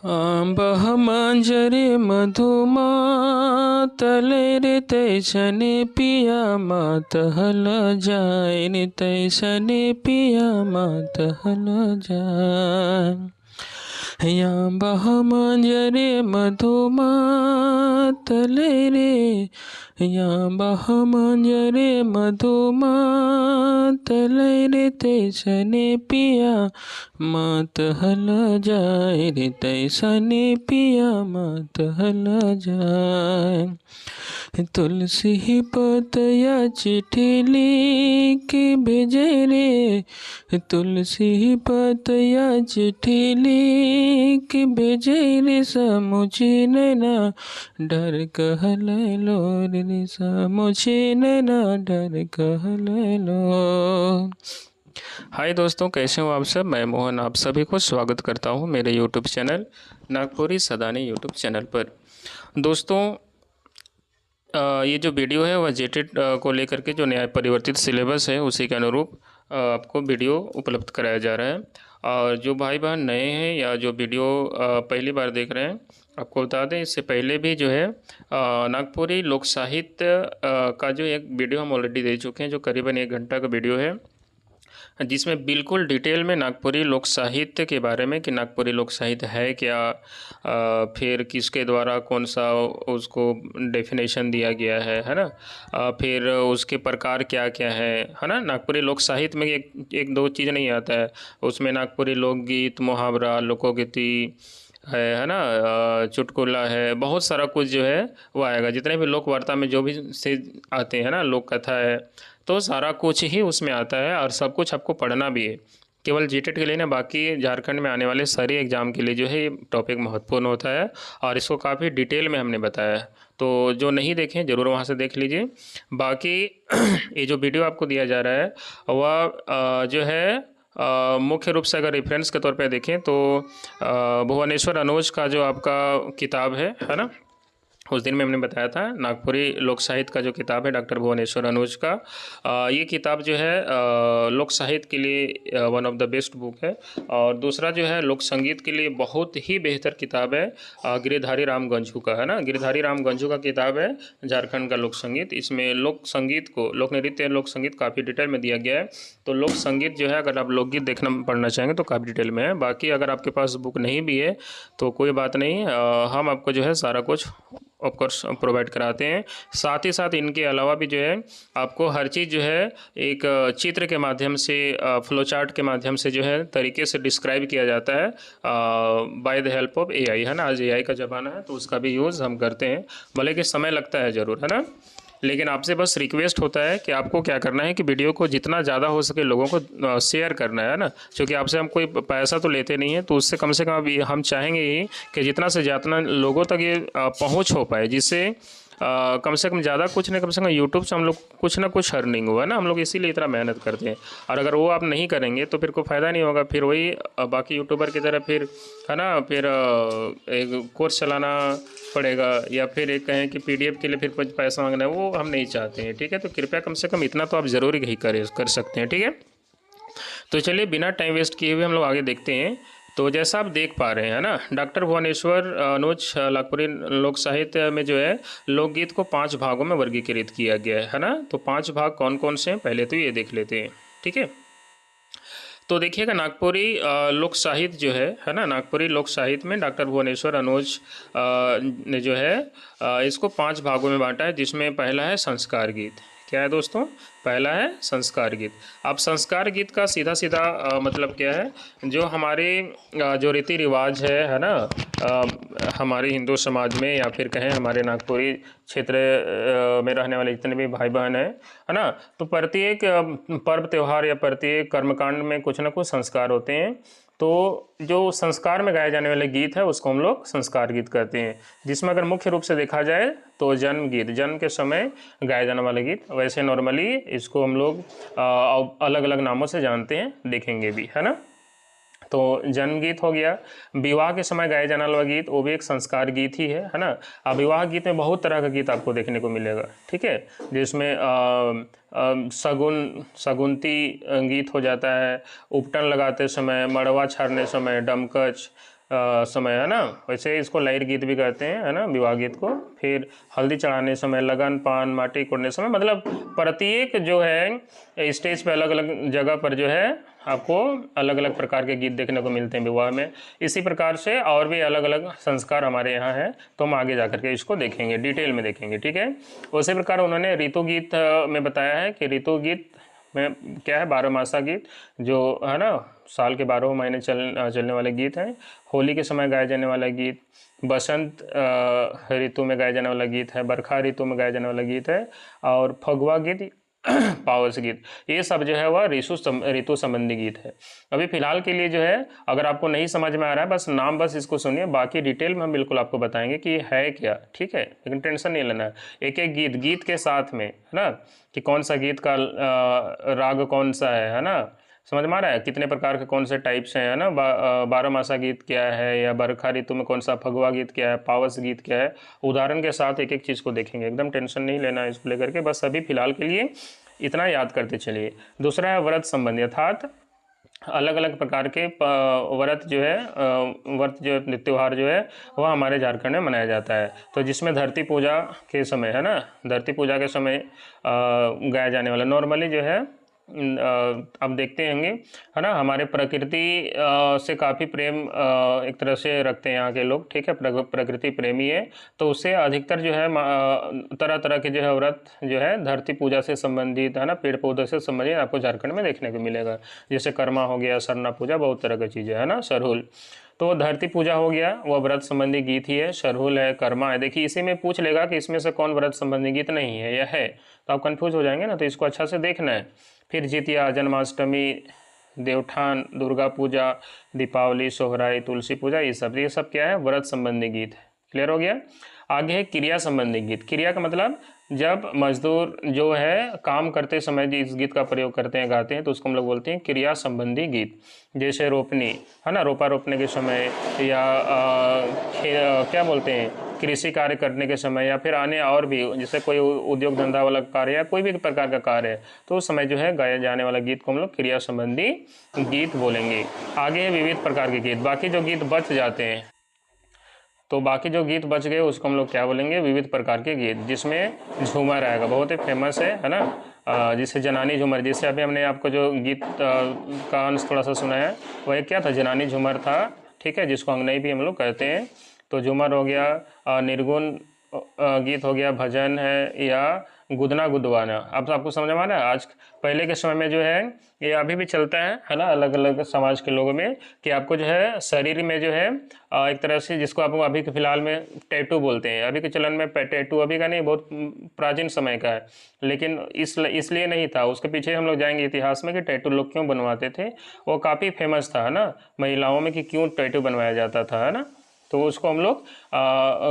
बह मांजरे मधुमातले रे तैसने पिया मात हल जाए रे तैसने पिया मात हल जाए। या बह मांजरे मधुमातले रे या बह मांजरे मधुमातले रे तैसने पिया मात हल जाए रे तैसने पिया मात हल जाए। तुलसी पतया चिट्ठी लिख भेजे रे तुलसी पतया चिट्ठी लिख भेजे रे समुझे नैना डर कहल लो रे समुझे नैना डर कहल लो। हाय दोस्तों, कैसे हो आप सब। मैं मोहन आप सभी को स्वागत करता हूं मेरे YouTube channel Nagpuri Sadani YouTube channel पर। दोस्तों, ये जो वीडियो है वह जेटेड को लेकर के जो नया परिवर्तित सिलेबस है उसी के अनुरूप आपको वीडियो उपलब्ध कराया जा रहा है। और जो भाई बहन नए हैं या जो वीडियो पहली बार देख रहे हैं, आपको बता दें इससे पहले भी जो है नागपुरी लोक साहित्य का जो एक वीडियो हम ऑलरेडी दे चुके हैं, जो करीबन 1 घंटा का वीडियो है, जिसमें बिल्कुल डिटेल में नागपुरी लोक साहित्य के बारे में कि नागपुरी लोक साहित्य है क्या, फिर किसके द्वारा कौन सा उसको डेफिनेशन दिया गया है ना, फिर उसके प्रकार क्या क्या है ना। नागपुरी लोक साहित्य में एक दो चीज़ नहीं आता है, उसमें नागपुरी लोकगीत, मुहावरा, लोकोगीति है ना, चुटकुला है, बहुत सारा कुछ जो है वो आएगा। जितने भी लोक वार्ता में जो भी से आते हैं ना, लोक कथा है, तो सारा कुछ ही उसमें आता है और सब कुछ आपको पढ़ना भी है। केवल जीटेट के लिए ना, बाकी झारखंड में आने वाले सारे एग्ज़ाम के लिए जो है ये टॉपिक महत्वपूर्ण होता है और इसको काफ़ी डिटेल में हमने बताया है। तो जो नहीं देखें ज़रूर वहाँ से देख लीजिए। बाकी ये जो वीडियो आपको दिया जा रहा है वह जो है मुख्य रूप से अगर रेफरेंस के तौर पे देखें तो भुवनेश्वर अनुज का जो आपका किताब है ना, उस दिन में हमने बताया था नागपुरी लोक साहित्य का जो किताब है डॉक्टर भुवनेश्वर अनुज का, ये किताब जो है लोक साहित्य के लिए one of the best book है। और दूसरा जो है लोक संगीत के लिए बहुत ही बेहतर किताब है गिरिधारी राम गंजू का, है ना। गिरिधारी राम गंजू का किताब है झारखंड का लोक संगीत। इसमें लोक संगीत को, लोक नृत्य लोक संगीत काफ़ी डिटेल में दिया गया है। तो लोक संगीत जो है अगर आप लोकगीत देखना पढ़ना चाहेंगे तो काफ़ी डिटेल में है। बाकी अगर आपके पास बुक नहीं भी है तो कोई बात नहीं, हम आपको जो है सारा कुछ ऑफकोर्स प्रोवाइड कराते हैं। साथ ही साथ इनके अलावा भी जो है आपको हर चीज़ जो है एक चित्र के माध्यम से, फ्लो चार्ट के माध्यम से जो है तरीके से डिस्क्राइब किया जाता है by the help of AI, है ना। आज एआई का ज़माना है तो उसका भी यूज़ हम करते हैं, भले कि समय लगता है ज़रूर, है ना। लेकिन आपसे बस रिक्वेस्ट होता है कि आपको क्या करना है कि वीडियो को जितना ज़्यादा हो सके लोगों को शेयर करना है ना, क्योंकि आपसे हम कोई पैसा तो लेते नहीं है, तो उससे कम से कम अभी हम चाहेंगे ही कि जितना से ज़्यादा लोगों तक ये पहुँच हो पाए, जिससे कम से कम ज़्यादा कुछ नहीं, कम से कम यूट्यूब से हम लोग कुछ ना कुछ अर्निंग हुआ ना। हम लोग इसीलिए इतना मेहनत करते हैं, और अगर वो आप नहीं करेंगे तो फिर कोई फ़ायदा नहीं होगा। फिर वही बाकी यूट्यूबर की तरह फिर, है ना, फिर एक कोर्स चलाना पड़ेगा या फिर एक कहें कि पीडीएफ के लिए फिर कुछ पैसा मांगना है, वो हम नहीं चाहते हैं, ठीक है। तो कृपया कम से कम इतना तो आप ज़रूर ही कर सकते हैं, ठीक है। तो चलिए बिना टाइम वेस्ट किए हुए हम लोग आगे देखते हैं। तो जैसा आप देख पा रहे हैं ना, डॉक्टर भुवनेश्वर अनुज नागपुरी लोक साहित्य में जो है लोकगीत को 5 भागों में वर्गीकृत किया गया है ना। तो 5 भाग कौन कौन से हैं पहले तो ये देख लेते हैं, ठीक है। तो देखिएगा नागपुरी लोक साहित्य जो है ना, नागपुरी लोक साहित्य में डॉक्टर भुवनेश्वर अनुज ने जो है इसको 5 भागों में बांटा है, जिसमें पहला है संस्कार गीत। क्या है दोस्तों? पहला है संस्कार गीत। अब संस्कार गीत का सीधा सीधा मतलब क्या है, जो हमारे जो रीति रिवाज है ना, हमारे हिंदू समाज में या फिर कहें हमारे नागपुरी क्षेत्र में रहने वाले जितने भी भाई बहन हैं, है ना, तो प्रत्येक पर्व त्यौहार या प्रत्येक कर्मकांड में कुछ ना कुछ संस्कार होते हैं। तो जो संस्कार में गाए जाने वाले गीत है उसको हम लोग संस्कार गीत कहते हैं, जिसमें अगर मुख्य रूप से देखा जाए तो जन्म गीत, जन्म के समय गाए जाने वाले गीत। वैसे नॉर्मली इसको हम लोग अलग अलग नामों से जानते हैं, देखेंगे भी, है ना। तो जन्म गीत हो गया। विवाह के समय गाया जाने वाला गीत वो भी एक संस्कार गीत ही है ना। अब विवाह गीत में बहुत तरह का गीत आपको देखने को मिलेगा, ठीक है, जिसमें शगुनती गीत हो जाता है, उपटन लगाते समय, मड़वा छाड़ने समय, डमकच, समय, है ना। वैसे इसको लैर गीत भी कहते हैं, है ना, विवाह गीत को। फिर हल्दी चढ़ाने समय, लगन, पान, माटी कोड़ने समय, मतलब प्रत्येक जो है स्टेज पे अलग अलग जगह पर जो है आपको अलग अलग प्रकार के गीत देखने को मिलते हैं विवाह में। इसी प्रकार से और भी अलग अलग संस्कार हमारे यहाँ हैं, तो हम आगे जाकर के इसको देखेंगे, डिटेल में देखेंगे, ठीक है। उसी प्रकार उन्होंने ऋतु गीत में बताया है कि ऋतु गीत में क्या है, 12 मासा गीत, जो है ना साल के 12 महीने चलने वाले गीत हैं। होली के समय गाया जाने वाला गीत, बसंत ऋतु में गाया जाने वाला गीत है, बरखा ऋतु में गाया जाने वाला गीत है, और फगुआ गीत, पावस गीत, ये सब जो है वह ऋतु संबंधी गीत है। अभी फिलहाल के लिए जो है, अगर आपको नहीं समझ में आ रहा है, बस नाम बस इसको सुनिए, बाकी डिटेल में हम बिल्कुल आपको बताएंगे कि है क्या, ठीक है। लेकिन टेंशन नहीं लेना है, एक एक गीत के साथ में, है ना, कि कौन सा गीत का राग कौन सा है ना, समझ में आ रहा है, कितने प्रकार के कौन से टाइप्स हैं, है ना। 12 मासा गीत क्या है, या बरखा ऋतु में कौन सा फगुआ गीत क्या है, पावस गीत क्या है, उदाहरण के साथ एक एक चीज़ को देखेंगे। एकदम टेंशन नहीं लेना है इसको लेकर के, बस अभी फिलहाल के लिए इतना याद करते चलिए। दूसरा है व्रत संबंधी, अर्थात अलग अलग प्रकार के व्रत जो है, व्रत जो त्यौहार जो है वह हमारे झारखंड में मनाया जाता है। तो जिसमें धरती पूजा के समय, है ना, धरती पूजा के समय गाया जाने वाला, नॉर्मली जो है अब देखते होंगे, है ना, हमारे प्रकृति से काफ़ी प्रेम एक तरह से रखते हैं यहाँ के लोग, ठीक है, प्रकृति प्रेमी है। तो उससे अधिकतर जो है तरह तरह के जो है व्रत जो है धरती पूजा से संबंधित, है ना, पेड़ पौधे से संबंधित आपको झारखंड में देखने को मिलेगा। जैसे कर्मा हो गया, सरना पूजा, बहुत तरह की चीज़ें, है ना, सरहुल। तो धरती पूजा हो गया, वह व्रत संबंधी गीत ही है, सरहुल है, कर्मा है। देखिए इसी में पूछ लेगा कि इसमें से कौन व्रत संबंधी गीत नहीं है या है, तो आप कंफ्यूज हो जाएंगे ना, तो इसको अच्छा से देखना है। फिर जितिया, जन्माष्टमी, देवठान, दुर्गा पूजा, दीपावली, सोहराई, तुलसी पूजा, ये सब क्या है, व्रत संबंधी गीत है। क्लियर हो गया। आगे है क्रिया संबंधी गीत। क्रिया का मतलब जब मजदूर जो है काम करते समय इस गीत का प्रयोग करते हैं, गाते हैं, तो उसको हम लोग बोलते हैं क्रिया संबंधी गीत। जैसे रोपनी, है ना, रोपा रोपने के समय, या क्या बोलते हैं, कृषि कार्य करने के समय, या फिर आने और भी जैसे कोई उद्योग धंधा वाला कार्य या कोई भी प्रकार का कार्य है, तो उस समय जो है गाया जाने वाला गीत को हम लोग क्रिया संबंधी गीत बोलेंगे। आगे है विविध प्रकार के गीत। बाकी जो गीत बच जाते हैं, तो बाकी जो गीत बच गए उसको हम लोग क्या बोलेंगे, विविध प्रकार के गीत, जिसमें झूमर आएगा, बहुत ही फेमस है ना, जिसे जनानी झूमर, जिससे अभी हमने आपको जो गीत का अंश थोड़ा सा सुनाया, वह क्या था, जनानी झूमर था, ठीक है, जिसको अंगनई भी हम लोग कहते हैं। तो झूमर हो गया, निर्गुण गीत हो गया, भजन है, या गुदना गुदवाना। अब आपको समझ में आ रहा है। आज पहले के समय में जो है ये अभी भी चलता है ना, अलग अलग समाज के लोगों में, कि आपको जो है शरीर में जो है एक तरह से, जिसको आप अभी के फिलहाल में टैटू बोलते हैं, अभी के चलन में टैटू अभी का नहीं, बहुत प्राचीन समय का है, लेकिन इसलिए नहीं था। उसके पीछे हम लोग जाएंगे इतिहास में कि टैटू लोग क्यों बनवाते थे, वो काफ़ी फेमस था, है ना, महिलाओं में, कि क्यों टैटू बनवाया जाता था, है ना। तो उसको हम लोग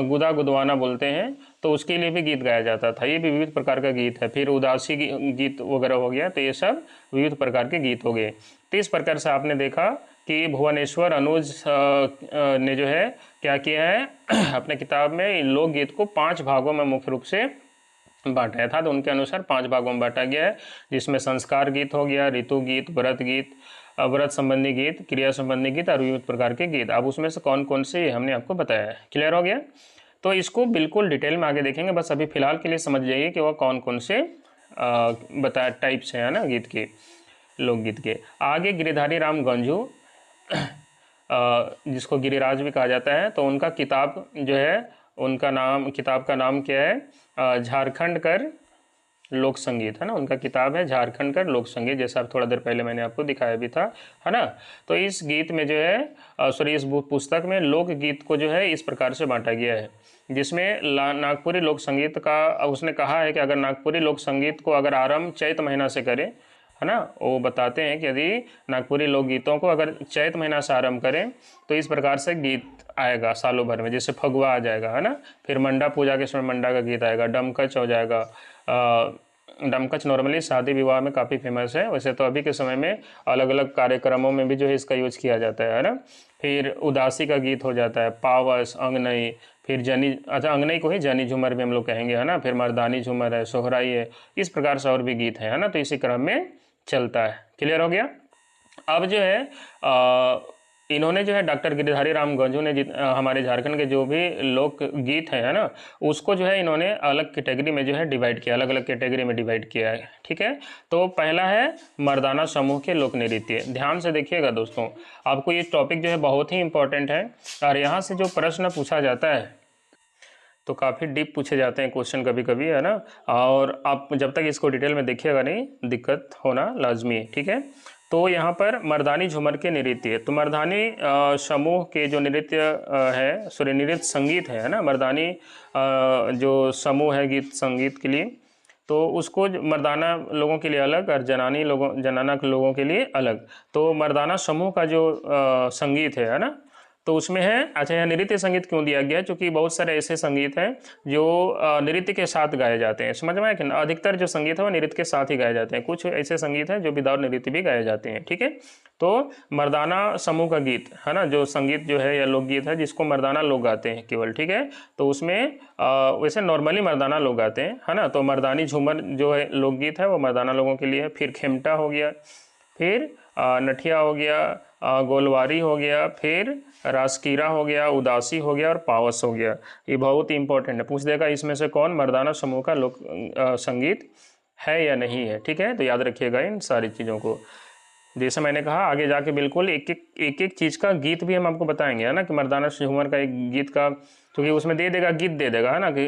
गुदा गुदवाना बोलते हैं, तो उसके लिए भी गीत गाया जाता था। ये भी विविध प्रकार का गीत है। फिर उदासी गीत वगैरह हो गया, तो ये सब विविध प्रकार के गीत हो गए। तो इस प्रकार से आपने देखा कि भुवनेश्वर अनुज ने जो है क्या किया है अपने किताब में इन लोकगीत को 5 भागों में मुख्य रूप से बांटा था। तो उनके अनुसार 5 भागों में बांटा गया है, जिसमें संस्कार गीत हो गया, ऋतु गीत, व्रत गीत, व्रत संबंधी गीत, क्रिया संबंधी गीत और विविध प्रकार के गीत। अब उसमें से कौन कौन से हमने आपको बताया है। क्लियर हो गया। तो इसको बिल्कुल डिटेल में आगे देखेंगे, बस अभी फिलहाल के लिए समझ जाइए कि वह कौन कौन से बता टाइप्स हैं, है ना, गीत के, लोकगीत के। आगे गिरिधारी राम गंजू जिसको गिरिराज भी कहा जाता है, तो उनका किताब जो है, उनका नाम, किताब का नाम क्या है, झारखंड कर लोक संगीत, है ना। उनका किताब है झारखंड का लोक संगीत, जैसा आप थोड़ा देर पहले मैंने आपको दिखाया भी था, है ना। तो इस गीत में जो है सॉरी इस पुस्तक में लोक गीत को जो है इस प्रकार से बांटा गया है, जिसमें नागपुरी लोक संगीत का उसने कहा है कि अगर नागपुरी लोक संगीत को अगर आरंभ चैत महीना से करें, है ना, वो बताते हैं कि यदि नागपुरी लोकगीतों को अगर चैत महीना से आरंभ करें तो इस प्रकार से गीत आएगा सालों भर में। जैसे फगुआ आ जाएगा, है ना, फिर मंडा पूजा के समय मंडा का गीत आएगा, डमकच हो जाएगा। डमकच नॉर्मली शादी विवाह में काफ़ी फेमस है, वैसे तो अभी के समय में अलग अलग कार्यक्रमों में भी जो है इसका यूज किया जाता है ना। फिर उदासी का गीत हो जाता है, पावस, अंगनई, फिर जनी, अच्छा अंगनई को ही जनी झूमर भी हम लोग कहेंगे, है ना। फिर मर्दानी झूमर है, सोहराई है, इस प्रकार से और भी गीत है ना। तो इसी क्रम में चलता है। क्लियर हो गया। अब जो है इन्होंने जो है डॉक्टर गिरधारी राम गंजू ने हमारे झारखंड के जो भी लोक गीत है ना, उसको जो है इन्होंने अलग कैटेगरी में जो है डिवाइड किया, अलग अलग कैटेगरी में डिवाइड किया है। ठीक है, तो पहला है मर्दाना समूह के लोक नृत्य। ध्यान से देखिएगा दोस्तों, आपको ये टॉपिक जो है बहुत ही इंपॉर्टेंट है, और यहाँ से जो प्रश्न पूछा जाता है तो काफ़ी डीप पूछे जाते हैं क्वेश्चन कभी कभी, है ना। और आप जब तक इसको डिटेल में देखिएगा नहीं, दिक्कत होना लाजमी है। ठीक है, तो यहाँ पर मर्दानी झूमर के नृत्य, तो मर्दानी समूह के जो नृत्य है, सॉरी नृत्य संगीत है ना, मर्दानी जो समूह है गीत संगीत के लिए, तो उसको मर्दाना लोगों के लिए अलग और जनाना के लोगों के लिए अलग। तो मर्दाना समूह का जो संगीत है ना, तो उसमें है, अच्छा यह नृत्य संगीत क्यों दिया गया है, क्योंकि बहुत सारे ऐसे संगीत हैं जो नृत्य के साथ गाए जाते हैं। समझ में आया कि अधिकतर जो संगीत है वो नृत्य के साथ ही गाए जाते हैं, कुछ ऐसे संगीत हैं जो विदाउट नृत्य भी गाए जाते हैं। ठीक है, तो मर्दाना समूह का गीत है ना, जो संगीत जो है या लोकगीत है जिसको मर्दाना लोग गाते हैं केवल। ठीक है, तो उसमें वैसे नॉर्मली मर्दाना लोग गाते हैं, है ना। तो मर्दानी झूमर जो है लोकगीत है वो मर्दाना लोगों के लिए है। फिर खेमटा हो गया, फिर नठिया हो गया, गोलवारी हो गया, फिर रासकीरा हो गया, उदासी हो गया और पावस हो गया। ये बहुत ही इंपॉर्टेंट है, पूछ देगा इसमें से कौन मर्दाना समूह का लोक संगीत है या नहीं है। ठीक है, तो याद रखिएगा इन सारी चीज़ों को। जैसे मैंने कहा आगे जाके बिल्कुल एक एक चीज़ का गीत भी हम आपको बताएंगे, है ना, कि मर्दाना झूमर का एक गीत का, क्योंकि उसमें दे देगा गीत दे देगा, है ना, कि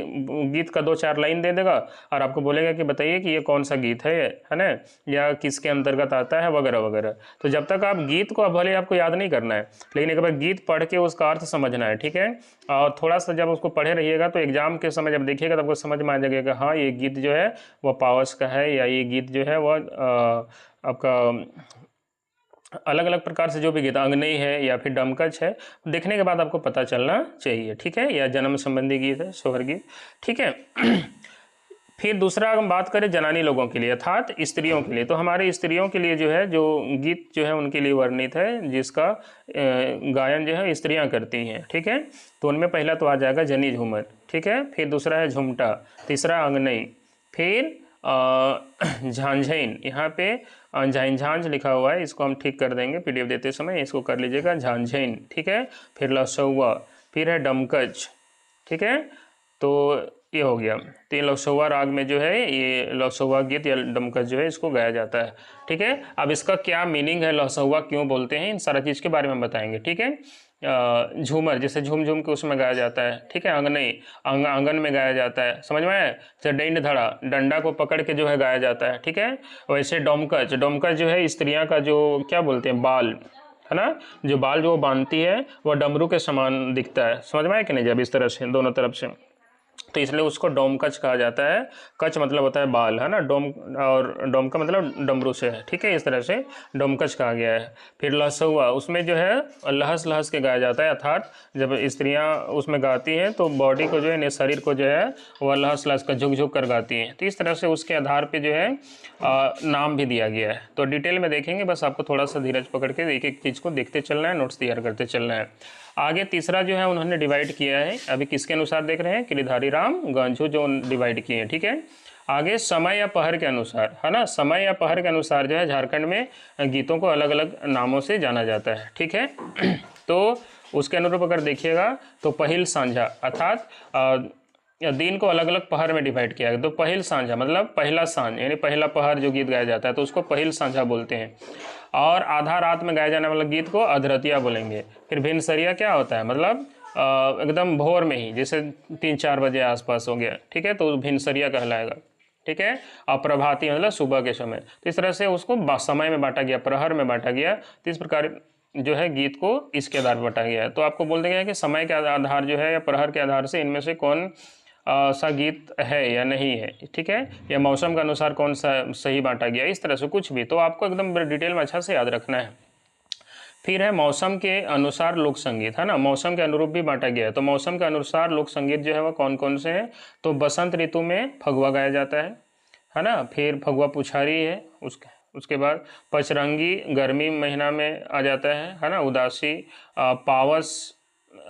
गीत का 2-4 लाइन दे देगा और आपको बोलेगा कि बताइए कि ये कौन सा गीत है ना, या किसके अंतर्गत आता है वगैरह वगैरह। तो जब तक आप गीत को भले आपको याद नहीं करना है, लेकिन एक बार गीत पढ़ के उसका अर्थ समझना है। ठीक है, और थोड़ा सा जब उसको पढ़े रहिएगा तो एग्जाम के समय जब देखिएगा तो आपको समझ में आ जाएगा हाँ ये गीत जो है वह पावस का है, या ये गीत जो है वह आपका अलग अलग प्रकार से जो भी गीत अंगनई है या फिर डमकच है, देखने के बाद आपको पता चलना चाहिए। ठीक है, या जन्म संबंधी गीत है, सोहर गीत। ठीक है, फिर दूसरा हम बात करें जनानी लोगों के लिए अर्थात स्त्रियों के लिए, तो हमारे स्त्रियों के लिए जो है जो गीत जो है उनके लिए वर्णित है, जिसका गायन जो है स्त्रियां करती हैं। ठीक है, तो उनमें पहला तो आ जाएगा जनी झूमर। ठीक है, फिर दूसरा है झुमटा, तीसरा अंगनई, फिर झांझैन, यहाँ पे झांझ लिखा हुआ है, इसको हम ठीक कर देंगे पीडीएफ देते समय, इसको कर लीजिएगा झांझैन। ठीक है, फिर लसौवा, फिर है डमकच। ठीक है, तो ये हो गया। तो ये लसौवा राग में जो है ये लसौवा गीत या डमकच जो है इसको गाया जाता है। ठीक है, अब इसका क्या मीनिंग है, लसौवा क्यों बोलते हैं, इन सारा चीज़ के बारे में बताएंगे। ठीक है, झूमर जैसे झूम झूम के उसमें गाया जाता है। ठीक है, अंगनई आंगन में गाया जाता है, समझ में आया। जैसे डंड धड़ा, डंडा को पकड़ के जो है गाया जाता है। ठीक है, वैसे डोमकच, डोमकच जो है स्त्रियां का जो क्या बोलते हैं बाल, है ना, जो बाल जो बांधती है वह डमरू के समान दिखता है, समझ में आया कि नहीं, जब इस तरह से दोनों तरफ से, तो इसलिए उसको डोमकच कहा जाता है। कच मतलब होता है बाल, है ना, डोम, और डोम का मतलब डमरू से है। ठीक है, इस तरह से डोमकच कहा गया है। फिर लहसुआ, उसमें जो है लहस लहस के गाया जाता है, अर्थात जब स्त्रियां उसमें गाती हैं तो बॉडी को जो है शरीर को जो है वह लहस लहस का झुक झुक कर गाती हैं। तो इस तरह से उसके आधार पर जो है नाम भी दिया गया है। तो डिटेल में देखेंगे, बस आपको थोड़ा सा धीरज पकड़ के एक एक चीज़ को देखते चलना है, नोट्स तैयार करते चलना है। आगे तीसरा जो है उन्होंने डिवाइड किया है, अभी किसके अनुसार देख रहे हैं, गिरधारी राम गंजू जो डिवाइड किए हैं। ठीक है, आगे समय या पहर के अनुसार, है ना, समय या पहर के अनुसार जो है झारखंड में गीतों को अलग अलग नामों से जाना जाता है। ठीक है, तो उसके अनुरूप अगर देखिएगा तो पहिल सांझा, अर्थात दिन को अलग अलग पहर में डिवाइड किया है। तो पहिल सांझा मतलब पहला सांझ, यानी पहला पहर जो गीत गाया जाता है तो उसको पहिल सांझा बोलते हैं। और आधा रात में गाया जाने वाला गीत को अधरतिया बोलेंगे। फिर भिनसरिया क्या होता है, मतलब एकदम भोर में ही, जैसे 3-4 बजे आसपास हो गया। ठीक है, तो भिनसरिया कहलाएगा। ठीक है, और प्रभाती मतलब सुबह के समय। तो इस तरह से उसको समय में बांटा गया, प्रहर में बांटा गया। तो इस प्रकार जो है गीत को इसके आधार पर बांटा गया है। तो आपको बोल दिया गया कि समय के आधार जो है या प्रहर के आधार से इनमें से कौन सा गीत है या नहीं है। ठीक है, या मौसम के अनुसार कौन सा सही बांटा गया, इस तरह से कुछ भी, तो आपको एकदम डिटेल में अच्छा से याद रखना है। फिर है मौसम के अनुसार लोक संगीत, है ना, मौसम के अनुरूप भी बांटा गया है। तो मौसम के अनुसार लोक संगीत जो है वह कौन कौन से हैं, तो बसंत ऋतु में फगुआ गाया जाता है ना, फिर फगुआ पुछारी है, उसके बाद पचरंगी गर्मी महीना में आ जाता है ना, उदासी, पावस,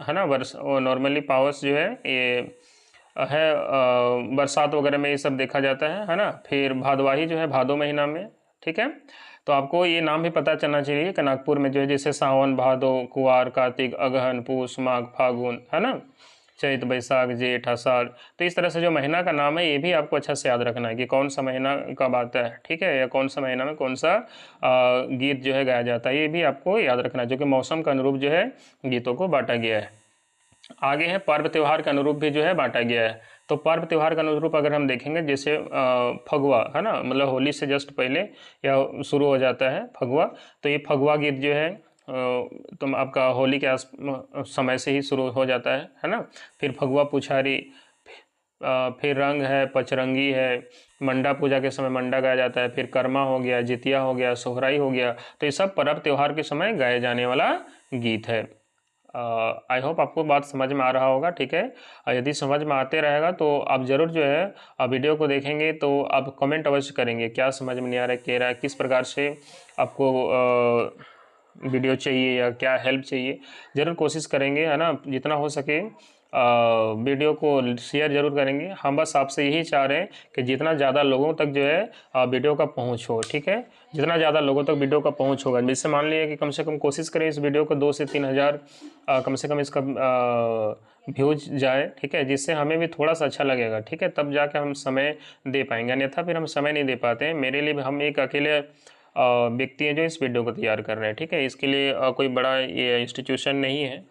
है ना, वर्ष नॉर्मली पावस जो है ये है बरसात वगैरह में ये सब देखा जाता है ना। फिर भादवाही जो है भादो महीना में। ठीक है, तो आपको ये नाम भी पता चलना चाहिए कि नागपुर में जो है जैसे सावन, भादो, कुवार, कार्तिक, अगहन, पूस, माघ, फागुन, है ना, चैत, बैसाख, जेठ, आषाढ़। तो इस तरह से जो महीना का नाम है ये भी आपको अच्छा से याद रखना है कि कौन सा महीना कब आता है, ठीक है, या कौन सा महीना में कौन सा गीत जो है गाया जाता है, ये भी आपको याद रखना है, जो कि मौसम के अनुरूप जो है गीतों को बांटा गया है। आगे है पर्व त्योहार के अनुरूप भी जो है बांटा गया है। तो पर्व त्योहार के अनुरूप अगर हम देखेंगे जैसे फगुआ, है ना, मतलब होली से जस्ट पहले या शुरू हो जाता है फगुआ। तो ये फगुआ गीत जो है तुम आपका होली के समय से ही शुरू हो जाता है ना। फिर फगुआ पुछारी, फिर रंग है, पचरंगी है, मंडा पूजा के समय मंडा गाया जाता है, फिर कर्मा हो गया, जितिया हो गया, सोहराई हो गया। तो ये सब पर्व त्योहार के समय गाए जाने वाला गीत है। आई होप आपको बात समझ में आ रहा होगा, ठीक है। यदि समझ में आते रहेगा तो आप ज़रूर जो है वीडियो को देखेंगे तो आप कमेंट अवश्य करेंगे क्या समझ में नहीं आ रहा है, कह रहा है, किस प्रकार से आपको वीडियो चाहिए या क्या हेल्प चाहिए। ज़रूर कोशिश करेंगे, है ना, जितना हो सके वीडियो को शेयर जरूर करेंगे। हम बस आपसे यही चाह रहे हैं कि जितना ज़्यादा लोगों तक जो है वीडियो का पहुंच हो, ठीक है, जितना ज़्यादा लोगों तक वीडियो का पहुंच होगा, जिससे मान लीजिए कि कम से कम कोशिश करें इस वीडियो को 2 से 3 हज़ार कम से कम इसका व्यूज जाए, ठीक है, जिससे हमें भी थोड़ा सा अच्छा लगेगा, ठीक है, तब जाके हम समय दे पाएंगे, अन्यथा फिर हम समय नहीं दे पाते हैं। मेरे लिए भी हम एक अकेले व्यक्ति हैं जो इस वीडियो को तैयार कर रहे हैं, ठीक है, इसके लिए कोई बड़ा ये इंस्टीट्यूशन नहीं है,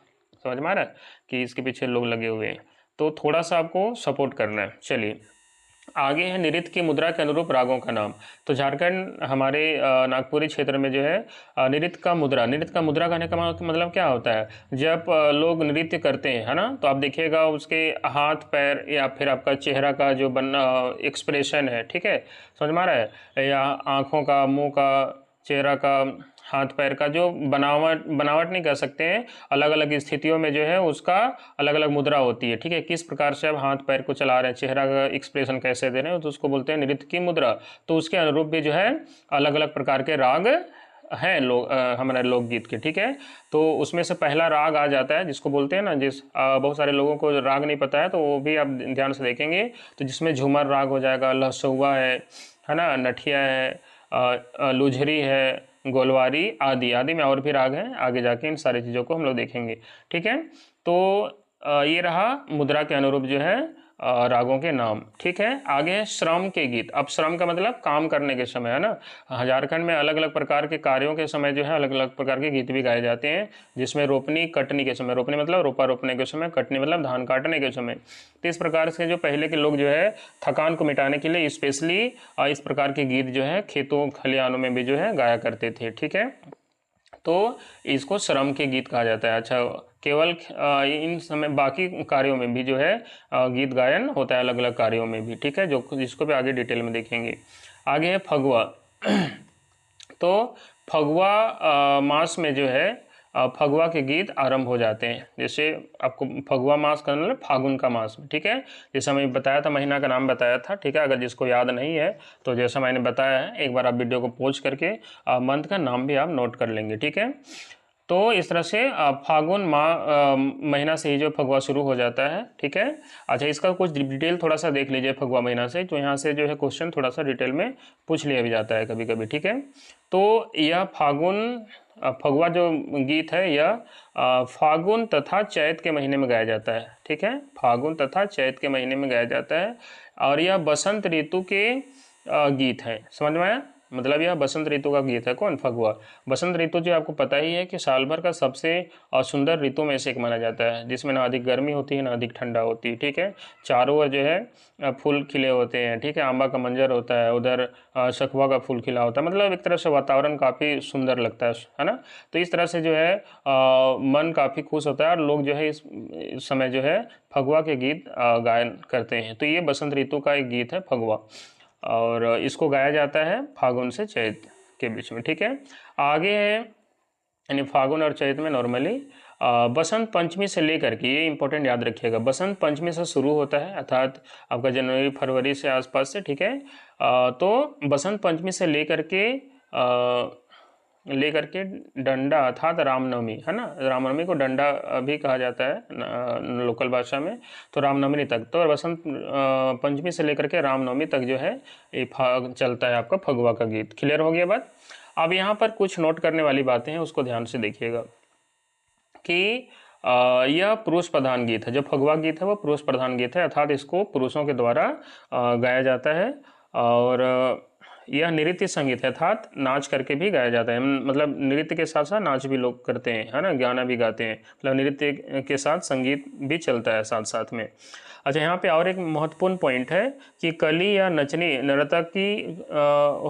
समझ में आ रहा है, कि इसके पीछे लोग लगे हुए हैं। तो थोड़ा सा आपको सपोर्ट करना है। चलिए आगे है नृत्य की मुद्रा के अनुरूप रागों का नाम। तो झारखंड हमारे नागपुरी क्षेत्र में जो है नृत्य का मुद्रा कहने का मतलब क्या होता है, जब लोग नृत्य करते हैं, है ना, तो आप देखिएगा उसके हाथ पैर या फिर आपका चेहरा का जो एक्सप्रेशन है, ठीक है, समझ में आ रहा है, या आँखों का, मुँह का, चेहरा का, हाथ पैर का जो बनावट नहीं कह सकते हैं, अलग अलग स्थितियों में जो है उसका अलग अलग मुद्रा होती है, ठीक है, किस प्रकार से आप हाथ पैर को चला रहे हैं, चेहरा का एक्सप्रेशन कैसे दे रहे हैं, तो उसको बोलते हैं नृत्य की मुद्रा। तो उसके अनुरूप भी जो है अलग अलग प्रकार के राग हैं हमारे लोकगीत के, ठीक है। तो उसमें से पहला राग आ जाता है जिसको बोलते हैं ना, बहुत सारे लोगों को राग नहीं पता है तो वो भी आप ध्यान से देखेंगे तो जिसमें झूमर राग हो जाएगा, लहसुआ है ना, नठिया है, लुझरी है, गोलवारी आदि आदि में और भी राग हैं, आगे जाके इन सारी चीज़ों को हम लोग देखेंगे, ठीक है। तो ये रहा मुद्रा के अनुरूप जो है रागों के नाम, ठीक है। आगे है श्रम के गीत। अब श्रम का मतलब काम करने के समय, है ना, झारखंड में अलग अलग प्रकार के कार्यों के समय जो है अलग अलग प्रकार के गीत भी गाए जाते हैं, जिसमें रोपनी कटनी के समय, रोपनी मतलब रोपा रोपने के समय, कटनी मतलब धान काटने के समय। तो इस प्रकार से जो पहले के लोग जो है थकान को मिटाने के लिए स्पेशली इस प्रकार के गीत जो है खेतों खलिहानों में भी जो है गाया करते थे, ठीक है। तो इसको श्रम के गीत कहा जाता है। अच्छा, केवल इन समय बाकी कार्यों में भी जो है गीत गायन होता है, अलग अलग कार्यों में भी, ठीक है, जो जिसको भी आगे डिटेल में देखेंगे। आगे है फगुआ। तो फगुआ मास में जो है फगुआ के गीत आरंभ हो जाते हैं। जैसे आपको फगुआ मास का मतलब फागुन का मास, ठीक है, जैसा मैं बताया था, महीना का नाम बताया था, ठीक है। अगर जिसको याद नहीं है तो जैसा मैंने बताया है एक बार आप वीडियो को पॉज करके मंथ का नाम भी आप नोट कर लेंगे, ठीक है। तो इस तरह से फागुन महीना से ही जो फगुआ शुरू हो जाता है, ठीक है। अच्छा, इसका कुछ डिटेल थोड़ा सा देख लीजिए फगुआ महीना से, तो यहाँ से जो है क्वेश्चन थोड़ा सा डिटेल में पूछ लिया भी जाता है कभी कभी, ठीक है। तो यह फगुआ जो गीत है यह फागुन तथा चैत के महीने में गाया जाता है, ठीक है, फागुन तथा चैत के महीने में गाया जाता है। और यह बसंत ऋतु के गीत है, समझ में आया, मतलब यह बसंत ऋतु का गीत है। कौन? फगुआ। बसंत ऋतु जो आपको पता ही है कि साल भर का सबसे सुंदर ऋतु में से एक माना जाता है, जिसमें ना अधिक गर्मी होती है ना अधिक ठंडा होती है, ठीक है। चारों ओर जो है फूल खिले होते हैं, ठीक है, आंबा का मंजर होता है, उधर सखुआ का फूल खिला होता है, मतलब एक तरह से वातावरण काफ़ी सुंदर लगता है ना। तो इस तरह से जो है मन काफ़ी खुश होता है और लोग जो है इस समय जो है फगुआ के गीत गायन करते हैं। तो ये बसंत ऋतु का एक गीत है फगुआ, और इसको गाया जाता है फागुन से चैत के बीच में, ठीक है। आगे है यानी फागुन और चैत में नॉर्मली बसंत पंचमी से लेकर के, ये इंपॉर्टेंट याद रखिएगा, बसंत पंचमी से शुरू होता है, अर्थात आपका जनवरी फरवरी से आसपास से, ठीक है। तो बसंत पंचमी से लेकर के डंडा अर्थात रामनवमी, है ना, रामनवमी को डंडा भी कहा जाता है लोकल भाषा में, तो रामनवमी तक, तो बसंत पंचमी से लेकर के रामनवमी तक जो है ये चलता है आपका फगुआ का गीत। क्लियर हो गया बात। अब यहाँ पर कुछ नोट करने वाली बातें हैं, उसको ध्यान से देखिएगा कि यह पुरुष प्रधान गीत है। जो फगवा गीत है वो पुरुष प्रधान गीत है, अर्थात इसको पुरुषों के द्वारा गाया जाता है। और यह नृत्य संगीत है, अर्थात नाच करके भी गाया जाता है। मतलब नृत्य के साथ साथ नाच भी लोग करते हैं, है ना, गाना भी गाते हैं, मतलब नृत्य के साथ संगीत भी चलता है साथ साथ में। अच्छा, यहाँ पे और एक महत्वपूर्ण पॉइंट है कि कली या नचनी नर्तकी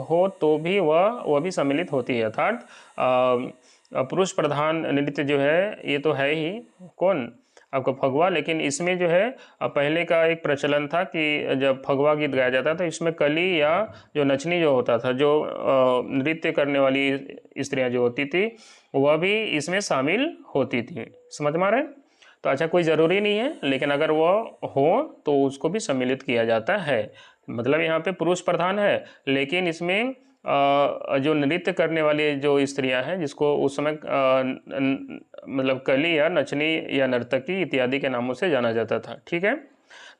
हो तो भी वह भी सम्मिलित होती है, अर्थात पुरुष प्रधान नृत्य जो है ये तो है ही कौन, आपका फगवा, लेकिन इसमें जो है पहले का एक प्रचलन था कि जब फगवा गीत गाया जाता था इसमें कली या जो नचनी जो होता था, जो नृत्य करने वाली स्त्रियां जो होती थी वह भी इसमें शामिल होती थी। समझ में आ रहा है? तो अच्छा, कोई ज़रूरी नहीं है, लेकिन अगर वह हो तो उसको भी सम्मिलित किया जाता है। मतलब यहाँ पे पुरुष प्रधान है, लेकिन इसमें जो नृत्य करने वाली जो स्त्रियां हैं, जिसको उस समय मतलब कली या नचनी या नर्तकी इत्यादि के नामों से जाना जाता था, ठीक है,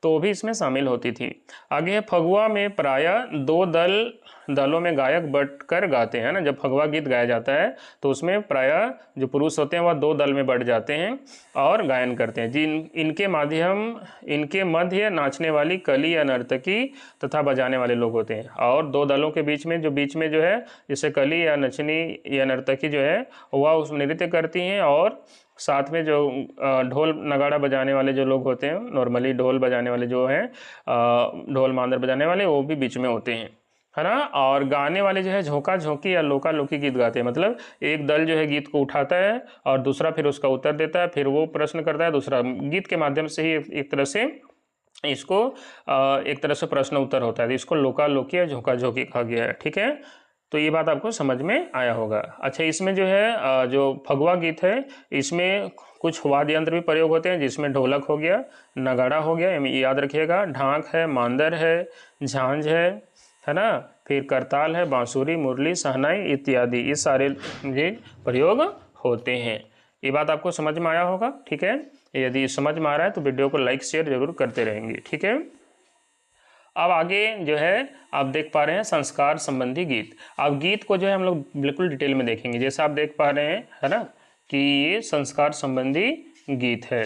तो वो भी इसमें शामिल होती थी। आगे है फगुआ में प्रायः दो दलों में गायक बंटकर गाते हैं ना। जब फगवा गीत गाया जाता है तो उसमें प्रायः जो पुरुष होते हैं वह दो दल में बंट जाते हैं और गायन करते हैं। इनके मध्य नाचने वाली कली या नर्तकी तथा बजाने वाले लोग होते हैं। और दो दलों के बीच में जो है, जैसे कली या नचनी या नर्तकी जो है वह उस नृत्य करती हैं, और साथ में जो ढोल नगाड़ा बजाने वाले जो लोग होते हैं, नॉर्मली ढोल बजाने वाले जो हैं, ढोल मांदर बजाने वाले, वो भी बीच में होते हैं, है ना। और गाने वाले जो है झोंका झोंकी या लोका लोकी गीत गाते हैं। मतलब एक दल जो है गीत को उठाता है और दूसरा फिर उसका उत्तर देता है, फिर वो प्रश्न करता है, दूसरा गीत के माध्यम से ही एक तरह से इसको एक तरह से प्रश्न उत्तर होता है। इसको लोका लोकी या झोंका झोंकी कहा गया है, ठीक है। तो ये बात आपको समझ में आया होगा। अच्छा, इसमें जो है जो फगवा गीत है इसमें कुछ वाद्य यंत्र भी प्रयोग होते हैं, जिसमें ढोलक हो गया, नगाड़ा हो गया, याद रखिएगा, ढाक है, मांदर है, झांझ है ना, फिर करताल है, बांसुरी, मुरली, शहनाई इत्यादि, ये सारे ये प्रयोग होते हैं। ये बात आपको समझ में आया होगा, ठीक है। यदि समझ में आ रहा है तो वीडियो को लाइक शेयर जरूर करते रहेंगे, ठीक है। अब आगे जो है आप देख पा रहे हैं संस्कार संबंधी गीत। अब गीत को जो है हम लोग बिल्कुल डिटेल में देखेंगे। जैसे आप देख पा रहे हैं, है ना, कि ये संस्कार संबंधी गीत है।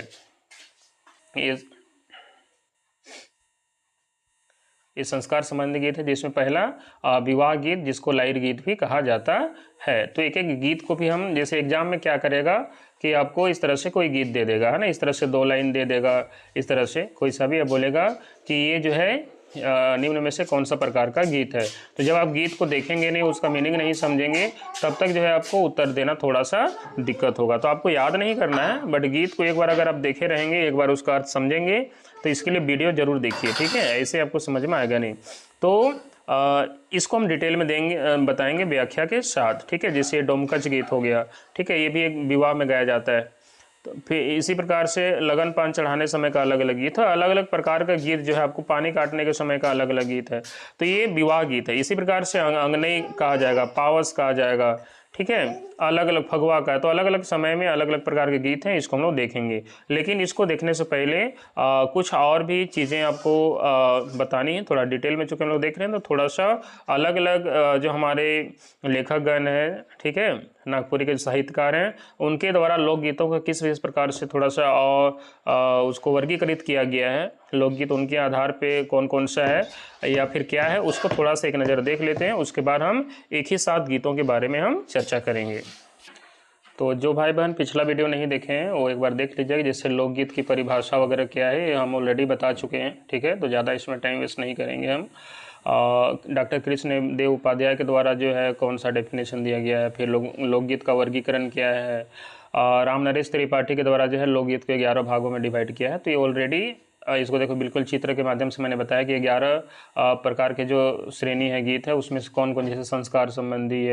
ये संस्कार संबंधी गीत है, जिसमें पहला विवाह गीत, जिसको लाइर गीत भी कहा जाता है। तो एक एक गीत को भी हम, जैसे एग्जाम में क्या करेगा कि आपको इस तरह से कोई गीत दे देगा, है ना, इस तरह से 2 लाइन दे देगा, इस तरह से कोई सा भी बोलेगा कि ये जो है निम्न में से कौन सा प्रकार का गीत है। तो जब आप गीत को देखेंगे नहीं, उसका मीनिंग नहीं समझेंगे, तब तक जो है आपको उत्तर देना थोड़ा सा दिक्कत होगा। तो आपको याद नहीं करना है, बट गीत को एक बार अगर आप देखे रहेंगे, एक बार उसका अर्थ समझेंगे, तो इसके लिए वीडियो जरूर देखिए, ठीक है, ऐसे आपको समझ में आएगा नहीं। तो इसको हम डिटेल में देंगे, बताएंगे व्याख्या के साथ, ठीक है। जैसे डोमकच गीत हो गया, ठीक है, ये भी एक विवाह में गाया जाता है। तो फिर इसी प्रकार से लगन पान चढ़ाने समय का अलग अलग गीत है, अलग अलग प्रकार का गीत जो है, आपको पानी काटने के समय का अलग अलग गीत है। तो ये विवाह गीत है। इसी प्रकार से अंगनई कहा जाएगा, पावस कहा जाएगा, ठीक है, अलग अलग फगवा का है। तो अलग अलग समय में अलग अलग प्रकार के गीत हैं, इसको हम लोग देखेंगे। लेकिन इसको देखने से पहले कुछ और भी चीज़ें आपको बतानी है थोड़ा डिटेल में। चूँकि हम लोग देख रहे हैं तो थोड़ा सा अलग अलग जो हमारे लेखकगण हैं, ठीक है, नागपुरी के साहित्यकार हैं, उनके द्वारा लोकगीतों को किस विशेष प्रकार से थोड़ा सा और उसको वर्गीकृत किया गया है, लोकगीत उनके आधार पे कौन कौन सा है या फिर क्या है, उसको थोड़ा सा एक नज़र देख लेते हैं। उसके बाद हम एक ही साथ गीतों के बारे में हम चर्चा करेंगे। तो जो भाई बहन पिछला वीडियो नहीं देखे हैं वो एक बार देख लीजिएगा। जैसे लोकगीत की परिभाषा वगैरह क्या है, ये हम ऑलरेडी बता चुके हैं, ठीक है। तो ज़्यादा इसमें टाइम वेस्ट नहीं करेंगे हम। डॉक्टर कृष्ण देव उपाध्याय के द्वारा जो है कौन सा डेफिनेशन दिया गया है, फिर लोकगीत का वर्गीकरण क्या है, राम नरेश त्रिपाठी के द्वारा जो है लोकगीत को 11 भागों में डिवाइड किया है। तो ये ऑलरेडी इसको देखो, बिल्कुल चित्र के माध्यम से मैंने बताया कि 11 प्रकार के जो श्रेणी है गीत है, उसमें से कौन कौन, जैसे संस्कार संबंधी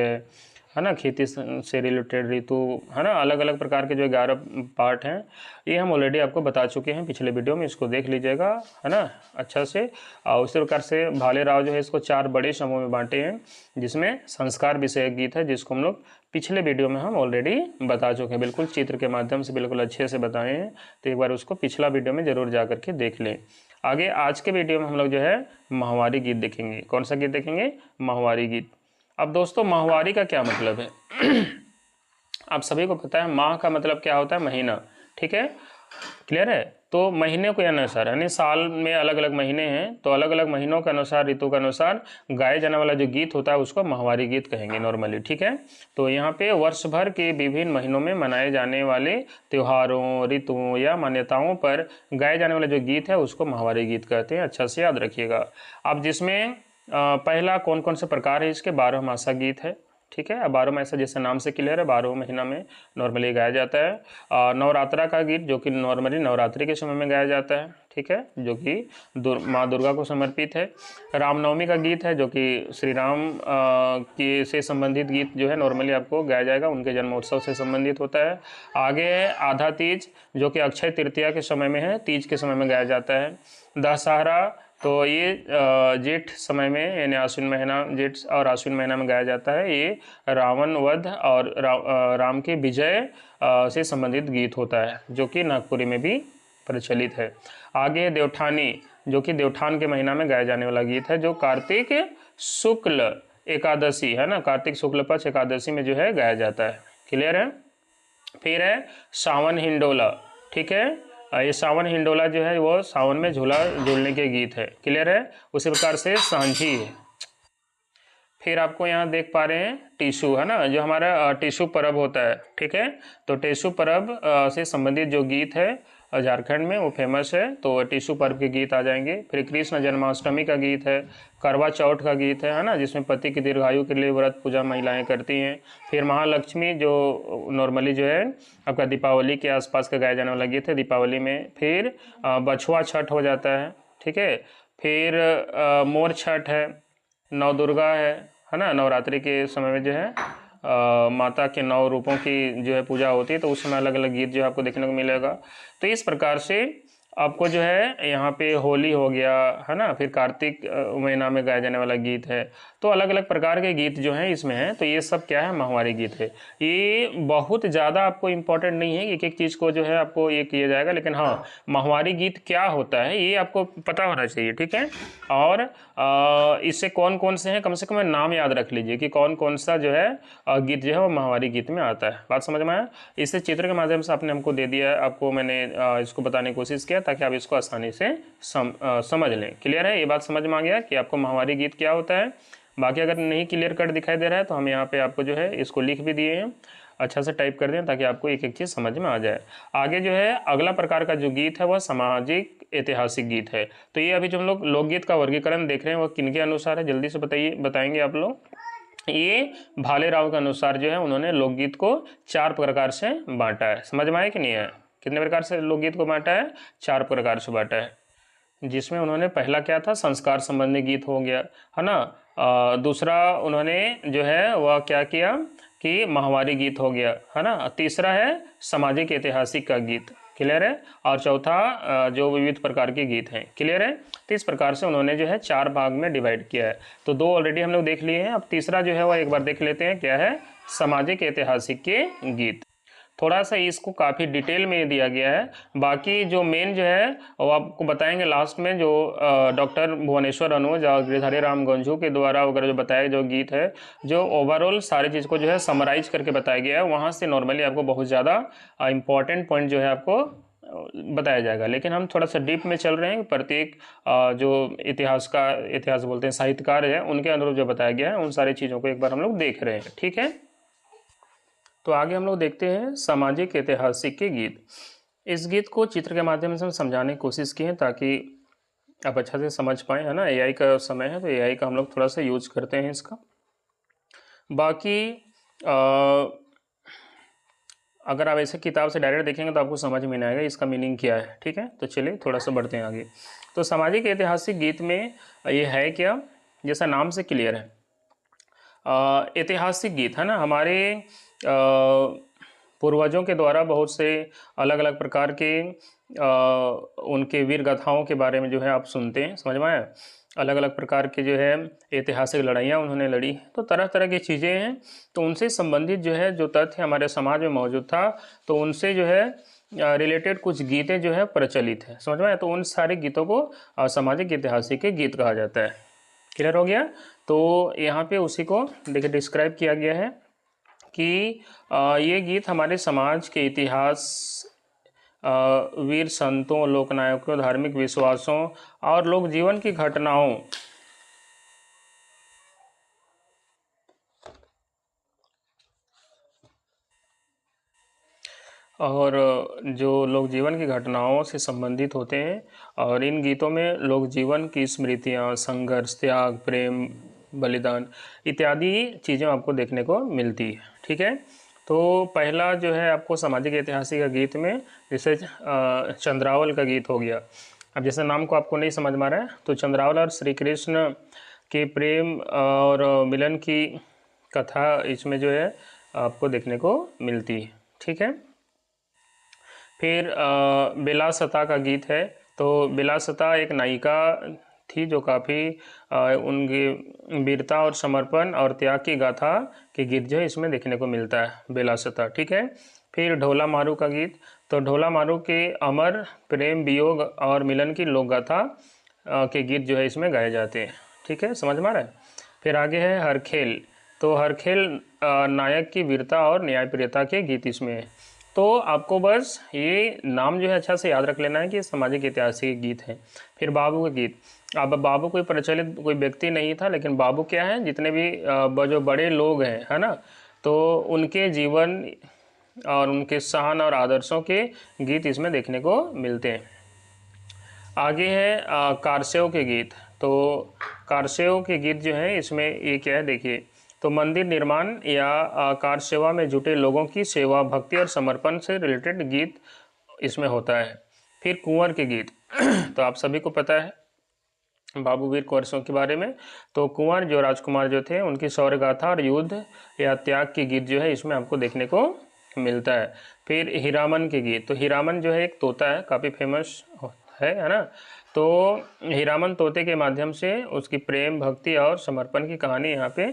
है ना, खेती से रिलेटेड, ऋतु, है ना, अलग अलग प्रकार के जो 11 पार्ट हैं, ये हम ऑलरेडी आपको बता चुके हैं पिछले वीडियो में। इसको देख लीजिएगा, है ना, अच्छा से। और उसी प्रकार से भाले राव जो है इसको 4 बड़े समूह में बांटे हैं, जिसमें संस्कार विषय गीत है, जिसको हम लोग पिछले वीडियो में हम ऑलरेडी बता चुके हैं, बिल्कुल चित्र के माध्यम से बिल्कुल अच्छे से बताए हैं। तो एक बार उसको पिछला वीडियो में ज़रूर जा करके देख लें। आगे आज के वीडियो में हम लोग जो है माहवारी गीत देखेंगे। कौन सा गीत देखेंगे? माहवारी गीत। अब दोस्तों माहवारी का क्या मतलब है? आप सभी को पता है माह का मतलब क्या होता है? महीना, ठीक है, क्लियर है। तो महीने के अनुसार यानी साल में अलग अलग महीने हैं, तो अलग अलग महीनों के अनुसार, ऋतु के अनुसार गाए जाने वाला जो गीत होता है उसको माहवारी गीत कहेंगे नॉर्मली, ठीक है। तो यहाँ पे वर्ष भर के विभिन्न महीनों में मनाए जाने वाले त्योहारों, ऋतुओं या मान्यताओं पर गाए जाने वाला जो गीत है उसको माहवारी गीत कहते हैं। अच्छा से याद रखिएगा। अब जिसमें पहला कौन कौन से प्रकार है इसके? 12 मासा गीत है, ठीक है। 12 मासा जैसे नाम से क्लियर है, 12 महीना में नॉर्मली गाया जाता है। नवरात्रा का गीत जो कि नॉर्मली नवरात्रि के समय में गाया जाता है, ठीक है, जो कि माँ दुर्गा को समर्पित है। रामनवमी का गीत है जो कि श्री राम के से संबंधित गीत जो है नॉर्मली आपको गाया जाएगा, उनके जन्मोत्सव से संबंधित होता है। आगे है आधा तीज जो कि अक्षय तृतीया के समय में है, तीज के समय में गाया जाता है। दशहरा तो ये जेठ समय में यानी आश्विन महीना, जेठ और आश्विन महीना में गाया जाता है। ये रावण वध और राम के विजय से संबंधित गीत होता है जो कि नागपुरी में भी प्रचलित है। आगे देवठानी जो कि देवठान के महीना में गाया जाने वाला गीत है, जो कार्तिक शुक्ल एकादशी है ना, कार्तिक शुक्ल पक्ष एकादशी में जो है गाया जाता है, क्लियर है। फिर है सावन हिंडोला, ठीक है, ये सावन हिंडोला जो है वो सावन में झूला झूलने के गीत है, क्लियर है। उसी प्रकार से सांझी है। फिर आपको यहाँ देख पा रहे हैं टीशू है ना, जो हमारा टीशू पर्व होता है, ठीक है। तो टीशू पर्व से संबंधित जो गीत है झारखंड में वो फेमस है, तो टीशू पर्व के गीत आ जाएंगे। फिर कृष्ण जन्माष्टमी का गीत है, करवा चौथ का गीत है ना, जिसमें पति की दीर्घायु के लिए व्रत पूजा महिलाएं करती हैं। फिर महालक्ष्मी जो नॉर्मली जो है आपका दीपावली के आसपास का गाया जाने वाला गीत है, दीपावली में। फिर बछुआ छठ हो जाता है, ठीक है। फिर मोर छठ है, नव दुर्गा है ना, नवरात्रि के समय में जो है माता के 9 रूपों की जो है पूजा होती है, तो उस समय अलग अलग गीत जो है आपको देखने को मिलेगा। तो इस प्रकार से आपको जो है यहाँ पे होली हो गया है ना, फिर कार्तिक महीना में गाया जाने वाला गीत है, तो अलग अलग प्रकार के गीत जो हैं इसमें हैं। तो ये सब क्या है? माहवारी गीत है। ये बहुत ज़्यादा आपको इम्पोर्टेंट नहीं है, एक एक चीज़ को जो है आपको ये किया जाएगा, लेकिन हाँ माहवारी गीत क्या होता है ये आपको पता होना चाहिए, ठीक है। और इससे कौन कौन से हैं कम से कम नाम याद रख लीजिए कि कौन कौन सा जो है गीत जो है वो माहवारी गीत में आता है। बात समझ में आया? इससे चित्र के माध्यम से आपने हमको दे दिया है, आपको मैंने इसको बताने की कोशिश किया ताकि आप इसको आसानी से समझ लें। क्लियर है? ये बात समझ में आ गया कि आपको माहवारी गीत क्या होता है। बाकी अगर नहीं क्लियर कट दिखाई दे रहा है तो हम यहाँ पे आपको जो है इसको लिख भी दिए हैं, अच्छा से टाइप कर दें ताकि आपको एक एक चीज़ समझ में आ जाए। आगे जो है अगला प्रकार का जो गीत है वह सामाजिक ऐतिहासिक गीत है। तो ये अभी जो हम लोग लोकगीत का वर्गीकरण देख रहे हैं वह किनके अनुसार है, जल्दी से बताएंगे आप लोग। ये भालेराव के अनुसार जो है उन्होंने लोकगीत को 4 प्रकार से बांटा है। समझ में आया कि नहीं है? कितने प्रकार से लोकगीत को बांटा है? 4 प्रकार से बांटा है, जिसमें उन्होंने पहला क्या था? संस्कार संबंधी गीत हो गया है ना। दूसरा उन्होंने जो है वह क्या किया कि माहवारी गीत हो गया है ना। तीसरा है सामाजिक ऐतिहासिक का गीत, क्लियर है। और चौथा जो विविध प्रकार के गीत हैं, क्लियर है। तो इस प्रकार से उन्होंने जो है 4 भाग में डिवाइड किया है। तो 2 ऑलरेडी हम लोग देख लिए हैं, अब तीसरा जो है वह एक बार देख लेते हैं, क्या है? सामाजिक ऐतिहासिक के गीत। थोड़ा सा इसको काफ़ी डिटेल में दिया गया है, बाकी जो मेन जो है वो आपको बताएंगे लास्ट में, जो डॉक्टर भुवनेश्वर अनुज और गिरधारी राम गंझू के द्वारा वगैरह जो बताया जो गीत है, जो ओवरऑल सारी चीज़ को जो है समराइज करके बताया गया है, वहाँ से नॉर्मली आपको बहुत ज़्यादा इंपॉर्टेंट पॉइंट जो है आपको बताया जाएगा। लेकिन हम थोड़ा सा डीप में चल रहे हैं, प्रत्येक जो इतिहास बोलते हैं साहित्यकार है उनके अनुरूप जो बताया गया है उन सारी चीज़ों को एक बार हम लोग देख रहे हैं, ठीक है। तो आगे हम लोग देखते हैं सामाजिक ऐतिहासिक के गीत। इस गीत को चित्र के माध्यम से हम समझाने की कोशिश की है ताकि आप अच्छा से समझ पाएँ, है ना। एआई का समय है तो एआई का हम लोग थोड़ा सा यूज करते हैं इसका। बाकी अगर आप ऐसे किताब से डायरेक्ट देखेंगे तो आपको समझ में नहीं आएगा इसका मीनिंग क्या है, ठीक है। तो चलिए थोड़ा सा बढ़ते हैं आगे। तो सामाजिक ऐतिहासिक गीत में ये है क्या, जैसा नाम से क्लियर है, ऐतिहासिक गीत है ना। हमारे पूर्वजों के द्वारा बहुत से अलग अलग प्रकार के उनके वीर गाथाओं के बारे में जो है आप सुनते हैं, समझ में आया। अलग अलग प्रकार के जो है ऐतिहासिक लड़ाइयाँ उन्होंने लड़ी, तो तरह तरह की चीज़ें हैं। तो उनसे संबंधित जो है जो तथ्य हमारे समाज में मौजूद था, तो उनसे जो है रिलेटेड कुछ गीतें जो है प्रचलित है, समझ में आया। तो उन सारे गीतों को सामाजिक ऐतिहासिक के गीत कहा जाता है। क्लियर हो गया। तो यहाँ पे उसी को देखिए डिस्क्राइब किया गया है कि ये गीत हमारे समाज के इतिहास, वीर संतों, लोकनायकों, धार्मिक विश्वासों और लोक जीवन की घटनाओं और जो लोक जीवन की घटनाओं से संबंधित होते हैं। और इन गीतों में लोक जीवन की स्मृतियाँ, संघर्ष, त्याग, प्रेम, बलिदान इत्यादि चीज़ें आपको देखने को मिलती है। ठीक है। तो पहला जो है आपको सामाजिक ऐतिहासिक का गीत में जैसे चंद्रावल का गीत हो गया। अब जैसे नाम को आपको नहीं समझ में आ रहा है तो चंद्रावल और श्री कृष्ण के प्रेम और मिलन की कथा इसमें जो है आपको देखने को मिलती है। ठीक है। फिर बेलासता का गीत है। तो बेलासता एक नायिका थी जो काफ़ी उनकी वीरता और समर्पण और त्याग की गाथा के गीत जो है इसमें देखने को मिलता है बेलासता। ठीक है। फिर ढोला मारू का गीत। तो ढोला मारू के अमर प्रेम, वियोग और मिलन की लोक गाथा के गीत जो है इसमें गाए जाते हैं। ठीक है, समझ में आ रहा है। फिर आगे है हरखेल। तो हरखेल नायक की वीरता और न्यायप्रियता के गीत इसमें है। तो आपको बस ये नाम जो है अच्छा से याद रख लेना है कि सामाजिक ऐतिहासिक गीत हैं। फिर बाबू के गीत। अब बाबू कोई प्रचलित कोई व्यक्ति नहीं था, लेकिन बाबू क्या है, जितने भी जो बड़े लोग हैं, है ना, तो उनके जीवन और उनके सहन और आदर्शों के गीत इसमें देखने को मिलते हैं। आगे है कारसेव के गीत। तो कारसेव के गीत जो है इसमें ये क्या है देखिए, तो मंदिर निर्माण या कार सेवा में जुटे लोगों की सेवा, भक्ति और समर्पण से रिलेटेड गीत इसमें होता है। फिर कुंवर के गीत। तो आप सभी को पता है बाबू वीर कुंवर सिंह के बारे में। तो कुंवर जो राजकुमार जो थे उनकी शौर्य गाथा और युद्ध या त्याग की गीत जो है इसमें आपको देखने को मिलता है। फिर हीरामन के गीत। तो हीरामन जो है एक तोता है, काफ़ी फेमस है ना। तो हीरामन तोते के माध्यम से उसकी प्रेम, भक्ति और समर्पण की कहानी यहाँ पे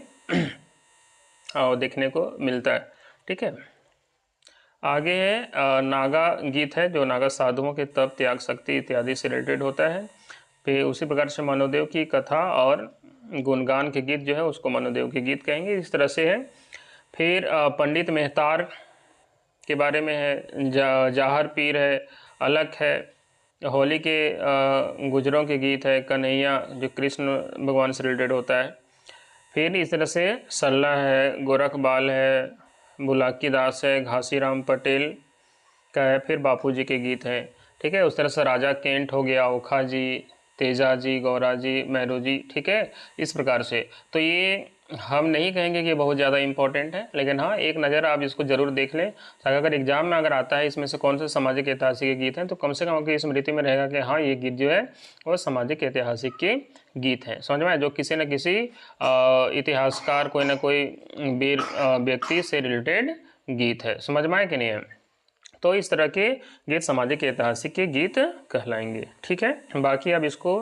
देखने को मिलता है। ठीक है। आगे है नागा गीत है, जो नागा साधुओं के तप, त्याग, शक्ति इत्यादि से रिलेटेड होता है। फिर उसी प्रकार से मनोदेव की कथा और गुणगान के गीत जो है उसको मनोदेव के गीत कहेंगे, इस तरह से है। फिर पंडित मेहतार के बारे में है, जाहर पीर है, अलख है, होली के गुजरों के गीत है, कन्हैया जो कृष्ण भगवान से रिलेटेड होता है। फिर इस तरह से सल्ला है, गोरखबाल है, बुलाकी दास है, घासीराम पटेल का है, फिर बापूजी के गीत हैं। ठीक है। उस तरह से राजा केंट हो गया, ओखा जी, तेजा जी, गौरा जी, मैरू जी। ठीक है, इस प्रकार से। तो ये हम नहीं कहेंगे कि बहुत ज़्यादा इंपॉर्टेंट है, लेकिन हाँ एक नज़र आप इसको ज़रूर देख लें, ताकि अगर एग्जाम में अगर आता है इसमें से कौन से सामाजिक ऐतिहासिक गीत हैं तो कम से कम आपकी स्मृति में रहेगा कि हाँ ये गीत जो है वो सामाजिक ऐतिहासिक के गीत हैं। समझ में आए, जो किसी न किसी इतिहासकार, कोई ना कोई वीर व्यक्ति से रिलेटेड गीत है। समझ में आए कि नहीं है। तो इस तरह के गीत सामाजिक ऐतिहासिक के गीत कहलाएंगे। ठीक है। बाकी अब इसको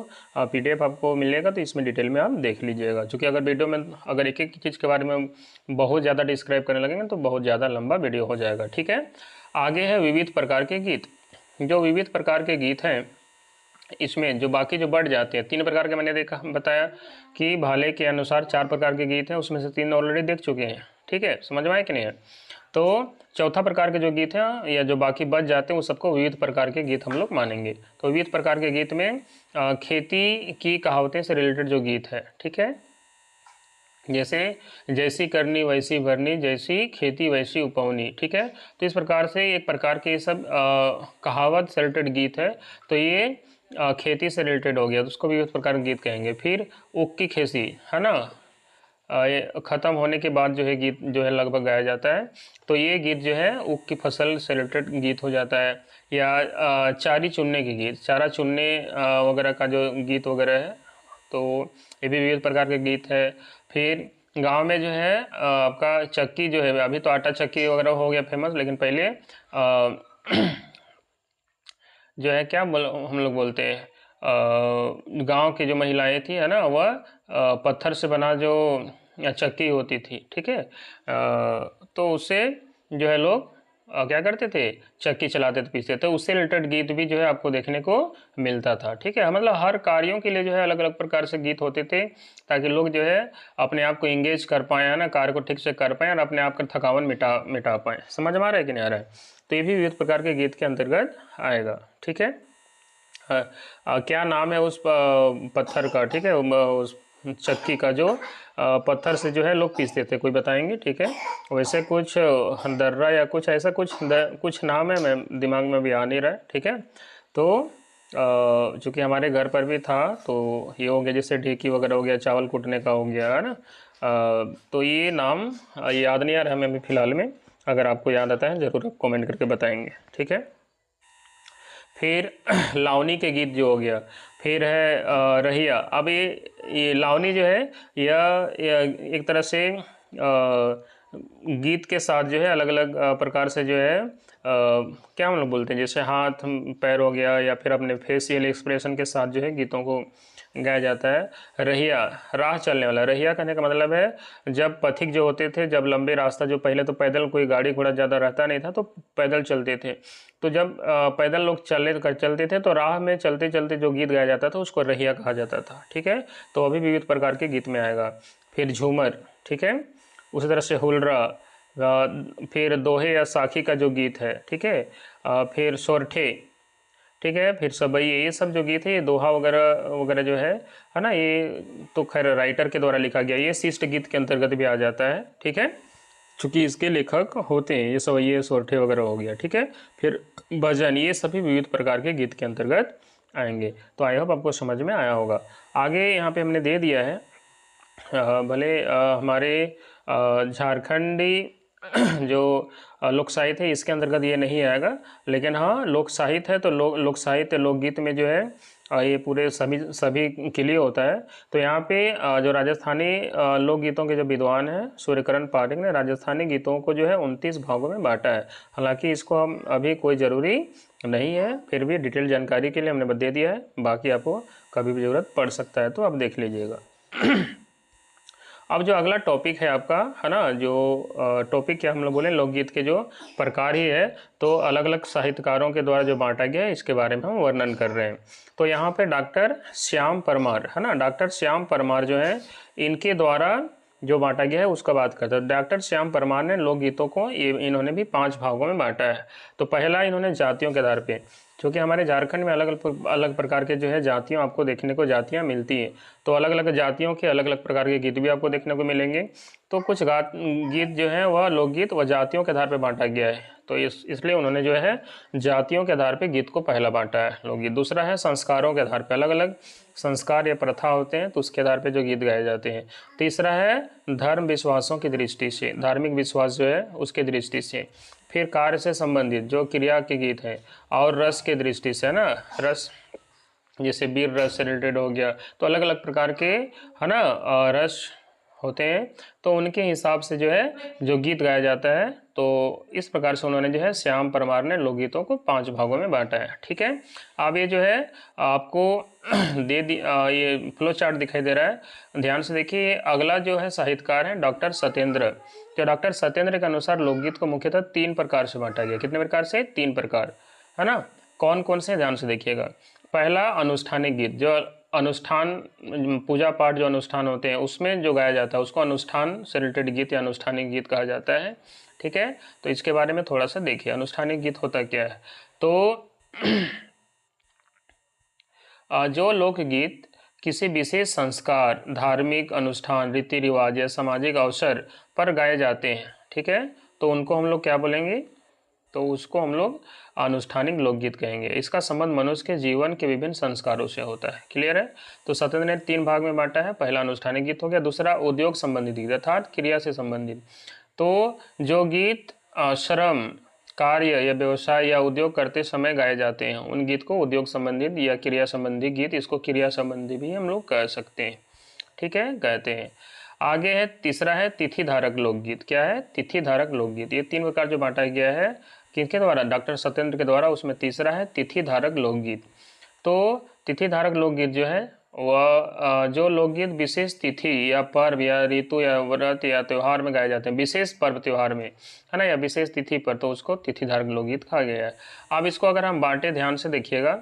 PDF आपको मिलेगा तो इसमें डिटेल में आप देख लीजिएगा, क्योंकि अगर वीडियो में अगर एक एक चीज़ के बारे में बहुत ज़्यादा डिस्क्राइब करने लगेंगे तो बहुत ज़्यादा लंबा वीडियो हो जाएगा। ठीक है। आगे है विविध प्रकार के गीत। जो विविध प्रकार के गीत हैं इसमें जो बाकी जो बढ़ जाते हैं, 3 प्रकार के मैंने देखा बताया कि भाले के अनुसार 4 प्रकार के गीत हैं, उसमें से 3 ऑलरेडी देख चुके हैं। ठीक है, समझ में आए कि नहीं है। तो चौथा प्रकार के जो गीत हैं या जो बाकी बच जाते हैं वो सबको विविध प्रकार के गीत हम लोग मानेंगे। तो विविध प्रकार के गीत में खेती की कहावतें से रिलेटेड जो गीत है, ठीक है, जैसे जैसी करनी वैसी भरनी, जैसी खेती वैसी उपवनी। ठीक है। तो इस प्रकार से एक प्रकार के सब कहावत से रिलेटेड गीत है। तो ये खेती से रिलेटेड हो गया, तो उसको भी इस प्रकार के गीत कहेंगे। फिर ऊख की खेती है ना, ये ख़त्म होने के बाद जो है गीत जो है लगभग गाया जाता है, तो ये गीत जो है ऊख की फसल से रिलेटेड गीत हो जाता है। या चारी चुनने के गीत, चारा चुनने वगैरह का जो गीत वगैरह है, तो ये भी विविध प्रकार के गीत है। फिर गांव में जो है आपका चक्की जो है, अभी तो आटा चक्की वगैरह हो गया फेमस, लेकिन पहले जो है क्या हम लोग बोलते हैं, गांव की जो महिलाएं थी है ना, वह पत्थर से बना जो चक्की होती थी, ठीक है, तो उससे जो है लोग क्या करते थे, चक्की चलाते थे, पीसते थे, उससे रिलेटेड गीत भी जो है आपको देखने को मिलता था। ठीक है, मतलब हर कार्यों के लिए जो है अलग अलग प्रकार से गीत होते थे, ताकि लोग जो है अपने आप को इंगेज कर पाए, है ना, कार्य को ठीक से कर पाएँ और अपने आप का थकावन मिटा मिटा पाएँ। समझ में आ रहा है कि नहीं आ रहा है? तो ये भी विविध प्रकार के गीत के अंतर्गत आएगा। ठीक है, क्या नाम है उस पत्थर का, ठीक है, उस चक्की का जो पत्थर से जो है लोग पीसते थे, कोई बताएंगे? ठीक है, वैसे कुछ दर्रा या कुछ ऐसा कुछ नाम है, मैं दिमाग में भी आ नहीं रहा है। ठीक है, तो चूँकि हमारे घर पर भी था, तो ये हो गया, जैसे ढेकी वगैरह हो गया, चावल कूटने का हो गया, है ना। तो ये नाम याद नहीं आ रहा है हमें अभी फ़िलहाल में, अगर आपको याद आता है ज़रूर आप कमेंट करके बताएंगे। ठीक है, फिर लावनी के गीत जो हो गया, फिर है रहिया। अब ये लावनी जो है यह एक तरह से गीत के साथ जो है अलग अलग प्रकार से जो है क्या हम लोग बोलते हैं, जैसे हाथ पैर हो गया या फिर अपने फेशियल एक्सप्रेशन के साथ जो है गीतों को गाया जाता है। रहिया, राह चलने वाला। रहिया कहने का मतलब है जब पथिक जो होते थे, जब लंबे रास्ता, जो पहले तो पैदल कोई गाड़ी घोड़ा ज़्यादा रहता नहीं था तो पैदल चलते थे, तो जब पैदल लोग चलते थे तो राह में चलते चलते जो गीत गाया जाता था उसको रहिया कहा जाता था। ठीक है, तो अभी विविध प्रकार के गीत में आएगा। फिर झूमर, ठीक है, उसी तरह से हुलरा, फिर दोहे या साखी का जो गीत है, ठीक है, फिर सोरठे, ठीक है, फिर सबई, ये सब जो गीत है, ये दोहा वगैरह वगैरह जो है ना, ये तो खैर राइटर के द्वारा लिखा गया, ये शिष्ट गीत के अंतर्गत भी आ जाता है। ठीक है, चूँकि इसके लेखक होते हैं, ये सवैये सोरठे वगैरह हो गया। ठीक है, फिर भजन, ये सभी विविध प्रकार के गीत के अंतर्गत आएंगे। तो आई होप आपको समझ में आया होगा। आगे यहाँ पे हमने दे दिया है, भले हमारे झारखंडी जो लोक साहित्य है इसके अंतर्गत ये नहीं आएगा, लेकिन हाँ लोक साहित्य है, तो लोक साहित्य लोकगीत में जो है ये पूरे सभी के लिए होता है। तो यहाँ पे जो राजस्थानी लोकगीतों के जो विद्वान हैं सूर्यकरण पाठक ने राजस्थानी गीतों को जो है 29 भागों में बांटा है। हालांकि इसको हम अभी कोई ज़रूरी नहीं है, फिर भी डिटेल जानकारी के लिए हमने दे दिया है, बाकी आपको कभी भी ज़रूरत पड़ सकता है तो आप देख लीजिएगा। अब जो अगला टॉपिक है आपका, है ना, जो टॉपिक क्या हम लोग बोलें, लोकगीत के जो प्रकार ही है, तो अलग अलग साहित्यकारों के द्वारा जो बांटा गया है इसके बारे में हम वर्णन कर रहे हैं। तो यहाँ पे डॉक्टर श्याम परमार, है ना, डॉक्टर श्याम परमार जो है इनके द्वारा जो बांटा गया है उसका बात करते हैं। डॉक्टर श्याम परमार ने लोकगीतों को इन्होंने भी 5 भागों में बांटा है। तो पहला इन्होंने जातियों के आधार पे, क्योंकि हमारे झारखंड में अलग अलग प्रकार के जो है जातियाँ आपको देखने को जातियाँ मिलती हैं, तो अलग अलग जातियों के अलग अलग प्रकार के गीत भी आपको देखने को मिलेंगे। तो कुछ गीत जो है वह लोकगीत व जातियों के आधार पर बांटा गया है, तो इसलिए उन्होंने जो है जातियों के आधार पर गीत को पहला बांटा है लोकगीत। दूसरा है संस्कारों के आधार पर, अलग अलग संस्कार या प्रथा होते हैं तो उसके आधार पर जो गीत गाए जाते हैं। तीसरा है धर्म विश्वासों की दृष्टि से, धार्मिक विश्वास जो है उसके दृष्टि से। फिर कार्य से संबंधित जो क्रिया के गीत हैं, और रस के दृष्टि से, है ना, रस जैसे वीर रस से रिलेटेड हो गया, तो अलग अलग प्रकार के, है ना, रस होते हैं, तो उनके हिसाब से जो है जो गीत गाया जाता है। तो इस प्रकार से उन्होंने जो है श्याम परमार ने लोकगीतों को 5 भागों में बांटा है। ठीक है, अब ये जो है आपको ये फ्लो चार्ट दिखाई दे रहा है, ध्यान से देखिए। अगला जो है साहित्यकार है डॉक्टर सत्येंद्र। तो डॉक्टर सत्येंद्र के अनुसार लोकगीत को मुख्यतः 3 प्रकार से बांटा गया। कितने प्रकार से? 3 प्रकार, है ना। कौन कौन से, ध्यान से देखिएगा। पहला अनुष्ठानिक गीत, जो अनुष्ठान पूजा पाठ जो अनुष्ठान होते हैं उसमें जो गाया जाता है उसको अनुष्ठान से रिलेटेड गीत या अनुष्ठानिक गीत कहा जाता है। ठीक है, तो इसके बारे में थोड़ा सा देखिए अनुष्ठानिक गीत होता क्या है। तो जो लोकगीत किसी विशेष संस्कार, धार्मिक अनुष्ठान, रीति रिवाज या सामाजिक अवसर पर गाए जाते हैं, ठीक है, तो उनको हम लोग क्या बोलेंगे, तो उसको हम लोग अनुष्ठानिक लोकगीत कहेंगे। इसका संबंध मनुष्य के जीवन के विभिन्न संस्कारों से होता है। क्लियर है। तो सत्येंद्र ने 3 भाग में बांटा है। पहला अनुष्ठानिक गीत हो गया, दूसरा उद्योग संबंधित गीत अर्थात क्रिया से संबंधित। तो जो गीत श्रम, कार्य या व्यवसाय या उद्योग करते समय गाए जाते हैं उन गीत को उद्योग संबंधित या क्रिया संबंधी गीत, इसको क्रिया संबंधी भी हम लोग कह सकते हैं। ठीक है, कहते हैं। आगे है तीसरा है तिथि धारक लोकगीत। क्या है? तिथि धारक लोकगीत। ये 3 प्रकार जो बांटा गया है किसके द्वारा? डॉक्टर सत्येंद्र के द्वारा। उसमें तीसरा है तिथि धारक लोकगीत। तो तिथि धारक लोकगीत जो है वह जो लोकगीत विशेष तिथि या पर्व या ऋतु या व्रत या त्यौहार में गाए जाते हैं, विशेष पर्व त्यौहार में, है ना, या विशेष तिथि पर, तो उसको तिथि धारक लोकगीत कहा गया है। अब इसको अगर हम बांटे ध्यान से देखिएगा,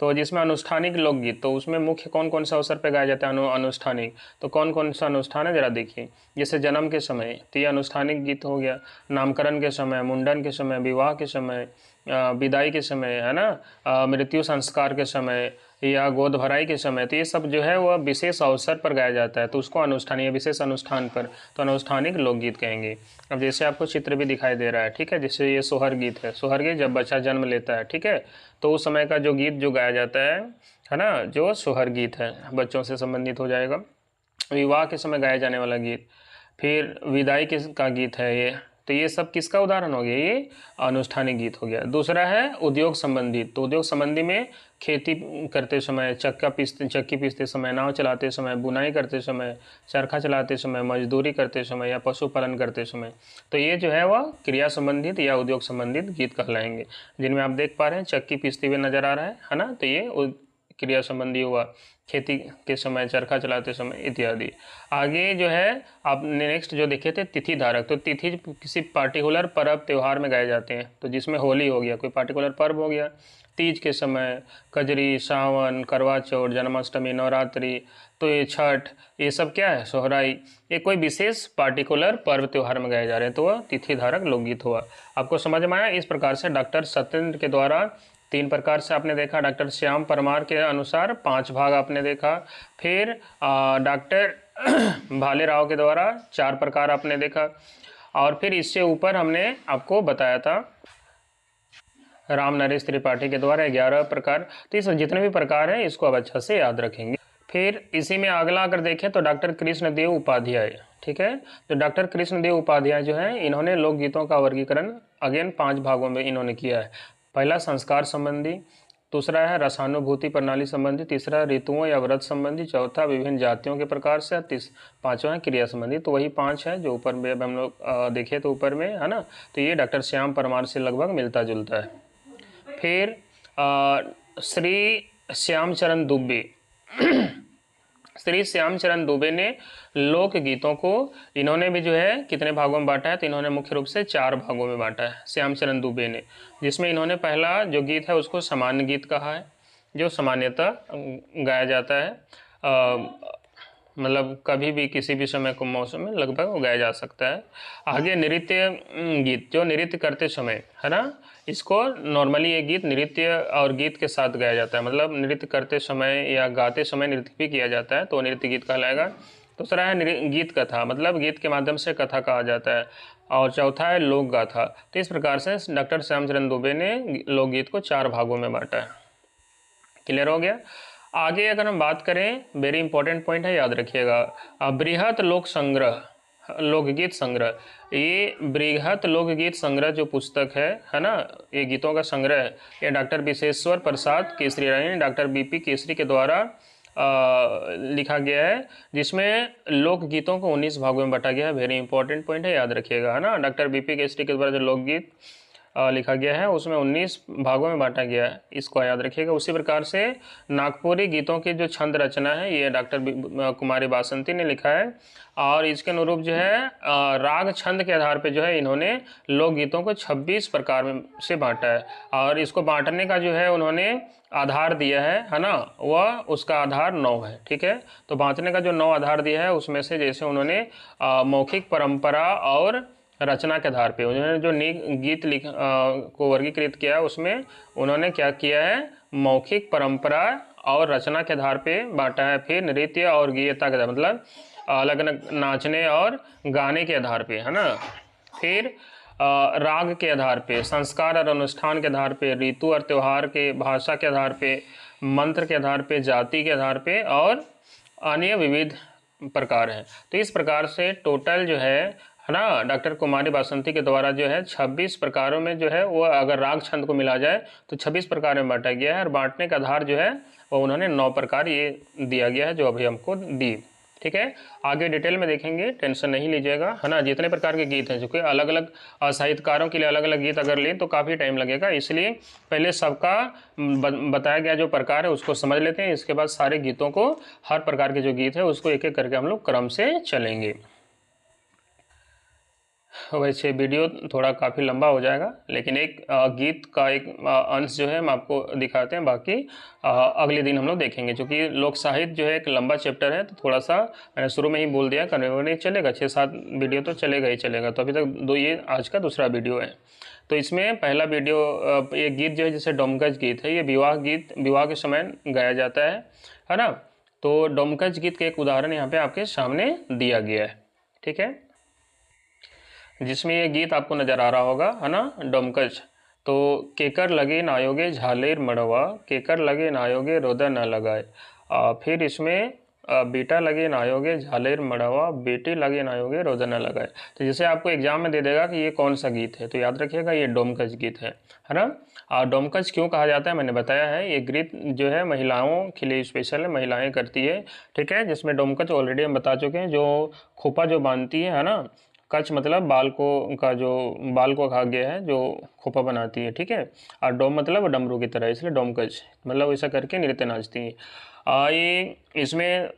तो जिसमें अनुष्ठानिक लोकगीत, तो उसमें मुख्य कौन कौन सा अवसर पर गाया जाता है अनुष्ठानिक, तो कौन कौन सा अनुष्ठान है जरा देखिए। जैसे जन्म के समय तो ये अनुष्ठानिक गीत हो गया, नामकरण के समय, मुंडन के समय, विवाह के समय, विदाई के समय, है ना, मृत्यु संस्कार के समय या गोद भराई के समय, तो ये सब जो है वह विशेष अवसर पर गाया जाता है, तो उसको अनुष्ठानीय विशेष अनुष्ठान पर, तो अनुष्ठानिक लोकगीत कहेंगे। अब जैसे आपको चित्र भी दिखाई दे रहा है, ठीक है, जैसे ये सोहर गीत है, सोहर गीत जब बच्चा जन्म लेता है, ठीक है, तो उस समय का जो गीत जो गाया जाता है ना, जो सोहर गीत है, बच्चों से संबंधित हो जाएगा। विवाह के समय गाया जाने वाला गीत, फिर विदाई का गीत है ये, तो ये सब किसका उदाहरण हो गया, ये अनुष्ठानिक गीत हो गया। दूसरा है उद्योग संबंधित, तो उद्योग संबंधी में खेती करते समय, चक्की पीसते समय, नाव चलाते समय, बुनाई करते समय, चरखा चलाते समय, मजदूरी करते समय या पशुपालन करते समय, तो ये जो है वह क्रिया संबंधित या उद्योग संबंधित गीत कहलाएंगे, जिनमें आप देख पा रहे हैं चक्की पीसते हुए नजर आ रहा है ना, तो ये क्रिया संबंधी हुआ, खेती के समय, चरखा चलाते समय इत्यादि। आगे जो है आप नेक्स्ट जो देखे थे तिथि धारक, तो तिथि किसी पार्टिकुलर पर्व त्यौहार में गाए जाते हैं, तो जिसमें होली हो गया, कोई पार्टिकुलर पर्व हो गया, तीज के समय, कजरी, सावन, करवा चौथ, जन्माष्टमी, नवरात्रि, तो ये छठ, ये सब क्या है, सोहराई, ये कोई विशेष पार्टिकुलर पर्व त्यौहार में गाए जा रहे हैं, तो वह तिथि धारक लोकगीत हुआ। आपको समझ में आया। इस प्रकार से डॉक्टर सत्येंद्र के द्वारा 3 प्रकार से आपने देखा, डॉक्टर श्याम परमार के अनुसार 5 भाग आपने देखा, फिर डॉक्टर भालेराव के द्वारा 4 प्रकार आपने देखा, और फिर इससे ऊपर हमने आपको बताया था राम नरेश त्रिपाठी के द्वारा 11 प्रकार। तो इस जितने भी प्रकार हैं इसको अब अच्छा से याद रखेंगे। फिर इसी में अगला अगर देखें तो डॉक्टर कृष्णदेव उपाध्याय, ठीक है, तो डॉक्टर कृष्णदेव उपाध्याय जो है इन्होंने लोकगीतों का वर्गीकरण अगेन 5 भागों में इन्होंने किया है। पहला संस्कार संबंधी, दूसरा है रसानुभूति प्रणाली संबंधी, तीसरा ऋतुओं या व्रत संबंधी, चौथा विभिन्न जातियों के प्रकार से, पांचवा है क्रिया संबंधी। तो वही 5 है जो ऊपर में हम लोग देखे तो ऊपर में, है ना, तो ये डॉक्टर श्याम परमार से लगभग मिलता जुलता है। फिर श्री श्यामचरण दुबे श्री श्यामचरण दुबे ने लोकगीतों को, इन्होंने भी जो है कितने भागों में बांटा है, तो इन्होंने मुख्य रूप से 4 भागों में बांटा है श्यामचरण दुबे ने, जिसमें इन्होंने पहला जो गीत है उसको सामान्य गीत कहा है, जो सामान्यतः गाया जाता है, मतलब कभी भी किसी भी समय को मौसम में लगभग गाया जा सकता है। आगे नृत्य गीत, जो नृत्य करते समय, है ना, इसको नॉर्मली ये गीत नृत्य और गीत के साथ गाया जाता है, मतलब नृत्य करते समय या गाते समय नृत्य भी किया जाता है, तो नृत्य गीत कहलाएगा। दूसरा है गीत कथा, मतलब गीत के माध्यम से कथा कहा जाता है, और चौथा है लोक गाथा। तो इस प्रकार से डॉक्टर श्यामचरण दुबे ने लोकगीत को 4 भागों में बांटा है। क्लियर हो गया। आगे अगर हम बात करें, वेरी इंपॉर्टेंट पॉइंट है, याद रखिएगा, बृहत लोक संग्रह, लोकगीत संग्रह, ये बृहत लोकगीत संग्रह जो पुस्तक है ना, ये गीतों का संग्रह है, ये डॉक्टर विशेश्वर प्रसाद केसरी यानी डॉक्टर बीपी केसरी के द्वारा लिखा गया है, जिसमें लोकगीतों को 19 भागों में बांटा गया है। वेरी इंपॉर्टेंट पॉइंट है, याद रखिएगा, है ना, डॉक्टर बीपी केसरी के द्वारा जो लोकगीत लिखा गया है उसमें 19 भागों में बांटा गया है, इसको याद रखिएगा। उसी प्रकार से नागपुरी गीतों की जो छंद रचना है ये डॉक्टर कुमारी बासंती ने लिखा है, और इसके अनुरूप जो है राग छंद के आधार पे जो है इन्होंने लोकगीतों को 26 प्रकार में से बांटा है, और इसको बांटने का जो है उन्होंने आधार दिया है ना, वह उसका आधार 9 है, ठीक है। तो बांटने का जो 9 आधार दिया है उसमें से जैसे उन्होंने मौखिक परंपरा और रचना के आधार पे उन्होंने जो गीत को वर्गीकृत किया है, उसमें उन्होंने क्या किया है, मौखिक परंपरा और रचना के आधार पे बांटा है। फिर नृत्य और गीयता के आधार, मतलब अलग अलग नाचने और गाने के आधार पे, है ना। फिर राग के आधार पे, संस्कार और अनुष्ठान के आधार पे, ऋतु और त्यौहार के, भाषा के आधार पे, मंत्र के आधार पे, जाति के आधार पे, और अन्य विविध प्रकार हैं। तो इस प्रकार से टोटल जो है ना, डॉक्टर कुमारी बासंती के द्वारा जो है 26 प्रकारों में जो है वो अगर राग छंद को मिला जाए तो 26 प्रकार में बांटा गया है, और बांटने का आधार जो है वो उन्होंने 9 प्रकार ये दिया गया है जो अभी हमको दी, ठीक है। आगे डिटेल में देखेंगे, टेंशन नहीं लीजिएगा, है ना। जितने प्रकार के गीत हैं, चूँकि अलग अलग साहित्यकारों के लिए अलग अलग गीत अगर लें तो काफ़ी टाइम लगेगा, इसलिए पहले सबका बताया गया जो प्रकार है उसको समझ लेते हैं। इसके बाद सारे गीतों को, हर प्रकार के जो गीत है उसको एक एक करके हम लोग क्रम से चलेंगे। वैसे वीडियो थोड़ा काफ़ी लंबा हो जाएगा, लेकिन एक गीत का एक अंश जो है हम आपको दिखाते हैं, बाकी अगले दिन हम लोग देखेंगे। क्योंकि लोक साहित्य जो है एक लंबा चैप्टर है, तो थोड़ा सा मैंने शुरू में ही बोल दिया, करने नहीं चलेगा, 6-7 वीडियो तो चलेगा ही चलेगा। तो अभी तक ये आज का दूसरा वीडियो है। तो इसमें पहला वीडियो, ये गीत जो है जैसे डोमकच गीत है, ये विवाह गीत, विवाह के समय गाया जाता है ना। तो डोमकच गीत का एक उदाहरण यहाँ पे आपके सामने दिया गया है, ठीक है, जिसमें ये गीत आपको नज़र आ रहा होगा, है ना, डोमकच। तो केकर लगे नायोगे झालेर मड़वा, केकर लगे नायोगे रोदा न लगाए। फिर इसमें बेटा लगे नायोगे झालेर मड़वा, बेटी लगे नायोगे रोदा न लगाए। तो जैसे आपको एग्जाम में दे देगा कि ये कौन सा गीत है, तो याद रखिएगा ये डोमकच गीत है ना। डोमकच क्यों कहा जाता है मैंने बताया है। ये गीत जो है महिलाओं के लिए स्पेशल है, महिलाएं करती है, ठीक है। जिसमें डोमकच ऑलरेडी हम बता चुके हैं, जो खोपा जो बांधती है ना। कच मतलब बाल को, का जो बाल को कहा गया है, जो खोपा बनाती है, ठीक है। और डोम मतलब डमरू की तरह, इसलिए डोमकच मतलब ऐसा करके नृत्य नाचती हैं। ये इसमें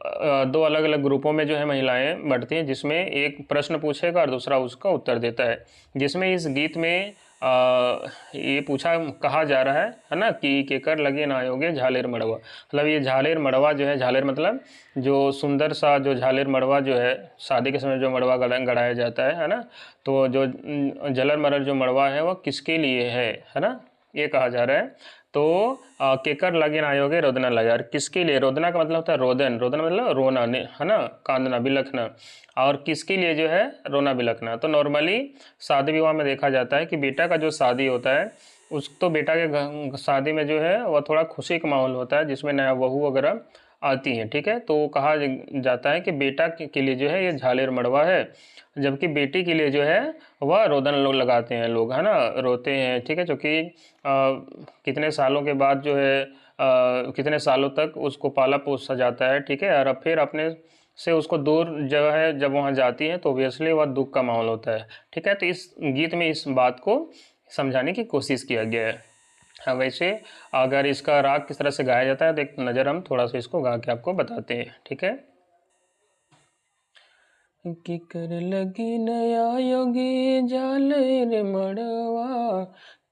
दो अलग अलग ग्रुपों में जो है महिलाएं बढ़ती हैं, जिसमें एक प्रश्न पूछेगा और दूसरा उसका उत्तर देता है। जिसमें इस गीत में ये कहा जा रहा है ना, कि केकर लगे नायोगे झालेर मड़वा। मतलब ये झालेर मड़वा जो है, झालेर मतलब जो सुंदर सा जो झालेर मड़वा जो है, शादी के समय जो मड़वा गड़ाया जाता है ना। तो जो झलर मरर जो मड़वा है वह किसके लिए है ना, ये कहा जा रहा है। तो केकर लगे नायोगे रोदना लगा, और किसके लिए, रोदना का मतलब होता है रोदन, रोदन मतलब रोना, है ना, कांदना, बिलखना। और किसके लिए जो है, रोना बिलखना। तो नॉर्मली शादी विवाह में देखा जाता है कि बेटा का जो शादी होता है, तो बेटा के शादी में जो है वह थोड़ा खुशी का माहौल होता है, जिसमें नया बहू वगैरह आती हैं, ठीक है। तो कहा जाता है कि बेटा के लिए जो है ये झालेर मड़वा है, जबकि बेटी के लिए जो है वह रोदन लोग लगाते हैं लोग, है ना, रोते हैं, ठीक है। क्योंकि कितने सालों के बाद जो है, कितने सालों तक उसको पाला पोसा जाता है, ठीक है। और अब फिर अपने से उसको दूर जगह है, जब वहाँ जाती है तो ऑब्वियसली वह दुख का माहौल होता है, ठीक है। तो इस गीत में इस बात को समझाने की कोशिश किया गया है। हाँ, वैसे अगर इसका राग किस तरह से गाया जाता है तो एक नज़र हम थोड़ा सा इसको गा के आपको बताते हैं, ठीक है। कि कर लगी नया योगी झालेर मड़वा,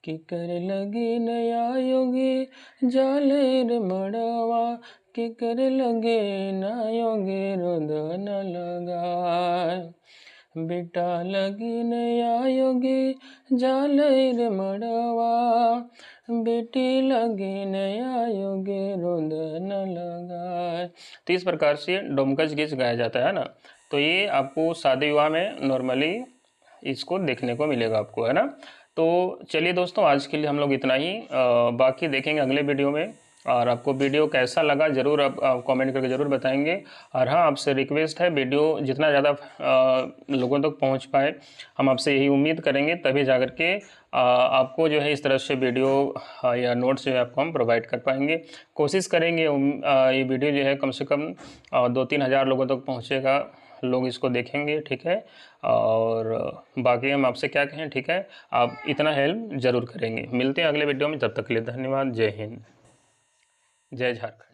कि कर लगी नया योगी झालेर मड़वा, कि कर लगे ना योगी रोदन लगाए। बेटा लगी नया योगी झालेर मड़वा, बेटी लगी नया योगी रोदन लगाए। तो इस प्रकार से डोमकच गीत गाया जाता है ना। तो ये आपको शादी विवाह में नॉर्मली इसको देखने को मिलेगा आपको, है ना। तो चलिए दोस्तों, आज के लिए हम लोग इतना ही, बाकी देखेंगे अगले वीडियो में। और आपको वीडियो कैसा लगा ज़रूर आप कमेंट करके ज़रूर बताएंगे। और हाँ, आपसे रिक्वेस्ट है, वीडियो जितना ज़्यादा लोगों तक पहुंच पाए, हम आपसे यही उम्मीद करेंगे, तभी जाकर के आपको जो है इस तरह से वीडियो या नोट्स जो है आपको हम प्रोवाइड कर पाएंगे। कोशिश करेंगे ये वीडियो जो है कम से कम 2-3 हज़ार लोगों तक पहुँचेगा, लोग इसको देखेंगे, ठीक है। और बाकी हम आपसे क्या कहें, ठीक है, आप इतना हेल्प ज़रूर करेंगे। मिलते हैं अगले वीडियो में, तब तक के लिए धन्यवाद। जय हिंद, जय झारखंड।